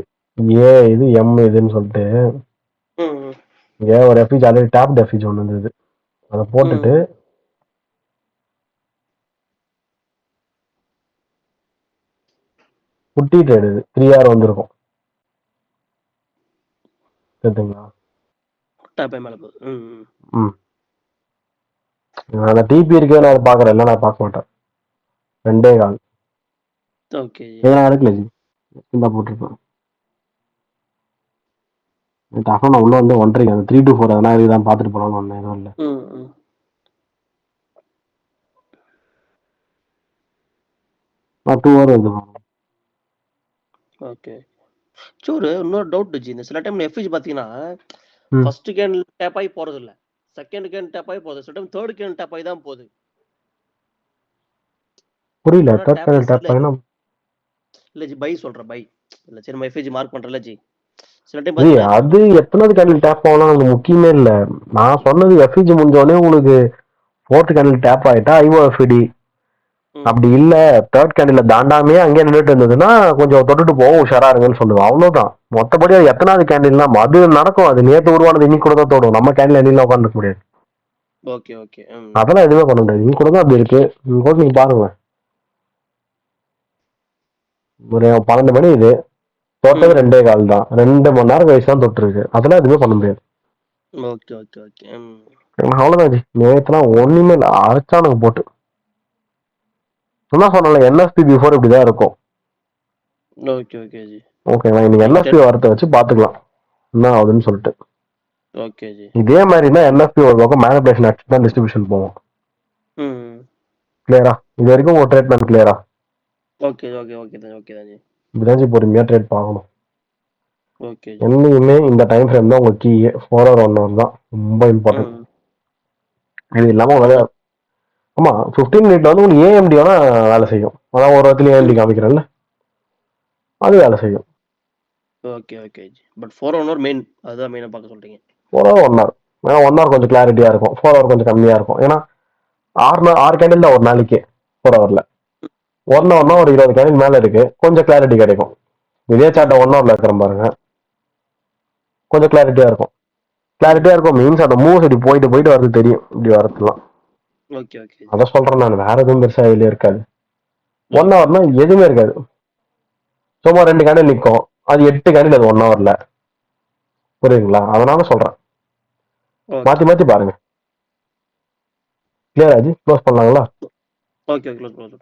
இது எம் இதுன்னு சொல்லிட்டு ஒரு எஃபிஜ் ஆல்ரெடி டாப் எஃபிஜ் ஒன்று இருந்தது. அதை போட்டுட்டு குட்டி ட்ரேடு 3 hour வந்திருக்கும். சரிங்களா? அந்த டிபி இருக்கே நான் பாக்குறேன். இல்லை நான் பார்க்க மாட்டேன். 2 கால் எடுக்கல ஜி. போட்டிருப்பேன். நான் உள்ள வந்து 1:30 அந்த 3 to 4 அதனால இதுதான் பார்த்துட்டு போலான்னு வந்தேன். எதுவும் இல்லை. நான் 2 hour வருது. ஓகே. சரி, இன்னொரு டவுட் ஜி. சில டைம் எஃப்ஜி பாத்தீங்கன்னா ஃபர்ஸ்ட் கேன் டேப் ஆகி போறது இல்ல, செகண்ட் கேன் டேப் ஆகி போகுது, சில டைம் தேர்ட் கேன் டேப் ஆகி தான் போகுது. புரியல. தேர்ட் கேன் டேப் ஆகினா இல்ல ஜி, பை சொல்றேன். பை இல்ல சரி, நம்ம எஃப்ஜி மார்க் பண்றல ஜி. சில டைம் ஜி அது எத்தனாவது கேண்டில் டேப் ஆகலாம் உங்களுக்கு முக்கியமே இல்ல. நான் சொன்னது எஃப்ஜி முடிஞ்ச உடனே உங்களுக்கு ஃபோர்த் கேண்டில் டேப் ஆயிட்டா ஐஓஎஃப்டி. அப்படி இல்ல தேர்ட் கேண்டில் தாண்டாமே அங்கே நின்றுட்டு இருந்ததுன்னா கொஞ்சம் தொட்டுட்டு போவோம், உஷாரா இருங்கன்னு சொல்லுவோம். அவ்வளவுதான். மொத்தபடி அது எத்தனாவது கேண்டில்னா அது நடக்கும். அது நேற்று உருவானது இன்னைக்கு கூட தான் தோடும். நம்ம கேண்டில் எல்லாம் உட்காந்துருக்க முடியாது. Okay okay. அதெல்லாம் எதுவுமே பண்ண முடியாது. இன்னைக்கு கூட தான் அப்படி இருக்கு. நீங்க கூட நீங்க பாருங்க. ஒரு 12 மணி இது தொட்டது 2 கால் தான். 2 மணி நேரம் கழிச்சு தான் தொட்டு இருக்கு. அதெல்லாம் எதுவுமே பண்ண முடியாது. Okay okay okay. அவ்வளவுதான் ஜி. நேற்றுலாம் ஒண்ணுமே இல்லை. அரைச்சானுங்க போட்டு சொன்னல என்எஃப்பி பிஃபோர் இப்படிதான் இருக்கும். Okay okay G. ஓகேங்களா? இன்னைக்கு என்எஃப்பி வரத்தை வச்சு பாத்துக்கலாம் என்ன ஆகுதுன்னு சொல்லிட்டு. Okay G. இதே மாதிரினா என்எஃப்பி ஒரு பக்கம் மேனிபுலேஷன் ஆக்சன் தான் டிஸ்ட்ரிபியூஷன் போவோம். கிளியரா? இது வரைக்கும் ஒரு ட்ரேட் பண்ண கிளியரா? ஓகே ஓகே ஓகே தான். ஓகே தான் ஜி. இப்படிதான் ஜி பொறுமையா ட்ரேட் பார்க்கணும். ஓகே. என்னைக்குமே இந்த டைம் ஃப்ரேம் தான் உங்க கீ. 4 hour 1 hour தான் ரொம்ப இம்பார்ட்டன்ட். இது இல்லாம ஆமா 15 மினிட்ல வந்து உங்களுக்கு ஏஎம்டி வேணா வேலை செய்யும். அதான் ஒரு இடத்துல ஏஎம்டி காமிக்கிறேன்ல, அது வேலை செய்யும். Okay okay G. But 4 hour main, அதுதான் மெயினா பார்க்க சொல்றீங்க. 4 hour 1 hour. 1 hour கொஞ்சம் கிளாரிட்டியா இருக்கும். 4 hour கொஞ்சம் கம்மியா இருக்கும். ஏன்னா 6 கேண்டில் தான் ஒரு நாளைக்கு 4 ஹவர்ல. 1 ஹவர்னா ஒரு 20 கேண்டில் மேல இருக்கு, கொஞ்சம் கிளாரிட்டி கிடைக்கும். இதே சாட்டை 1 ஹவர்ல இருக்கிற பாருங்க, கொஞ்சம் கிளாரிட்டியா இருக்கும். கிளாரிட்டியா இருக்கும் மீன்ஸ் அந்த மூவ்ஸ் இப்படி போயிட்டு போயிட்டு வரது தெரியும், இப்படி வரதுலாம். ஓகே ஓகே அதான் சொல்றேன் நான், வேற எதுவும் பெருசா இதுல இருக்காது. 1 ஹவர்னா எதுவுமே இருக்காது, சும்மா 2 கேண்டில் நிற்கும், அது 8 கேண்டில் அது 1 ஹவர்ல. புரியுதுங்களா? அதனால சொல்றேன், மாத்தி மாத்தி பாருங்க. கிளியர் ஆச்சு, க்ளோஸ் பண்ணலாங்களா? Okay close close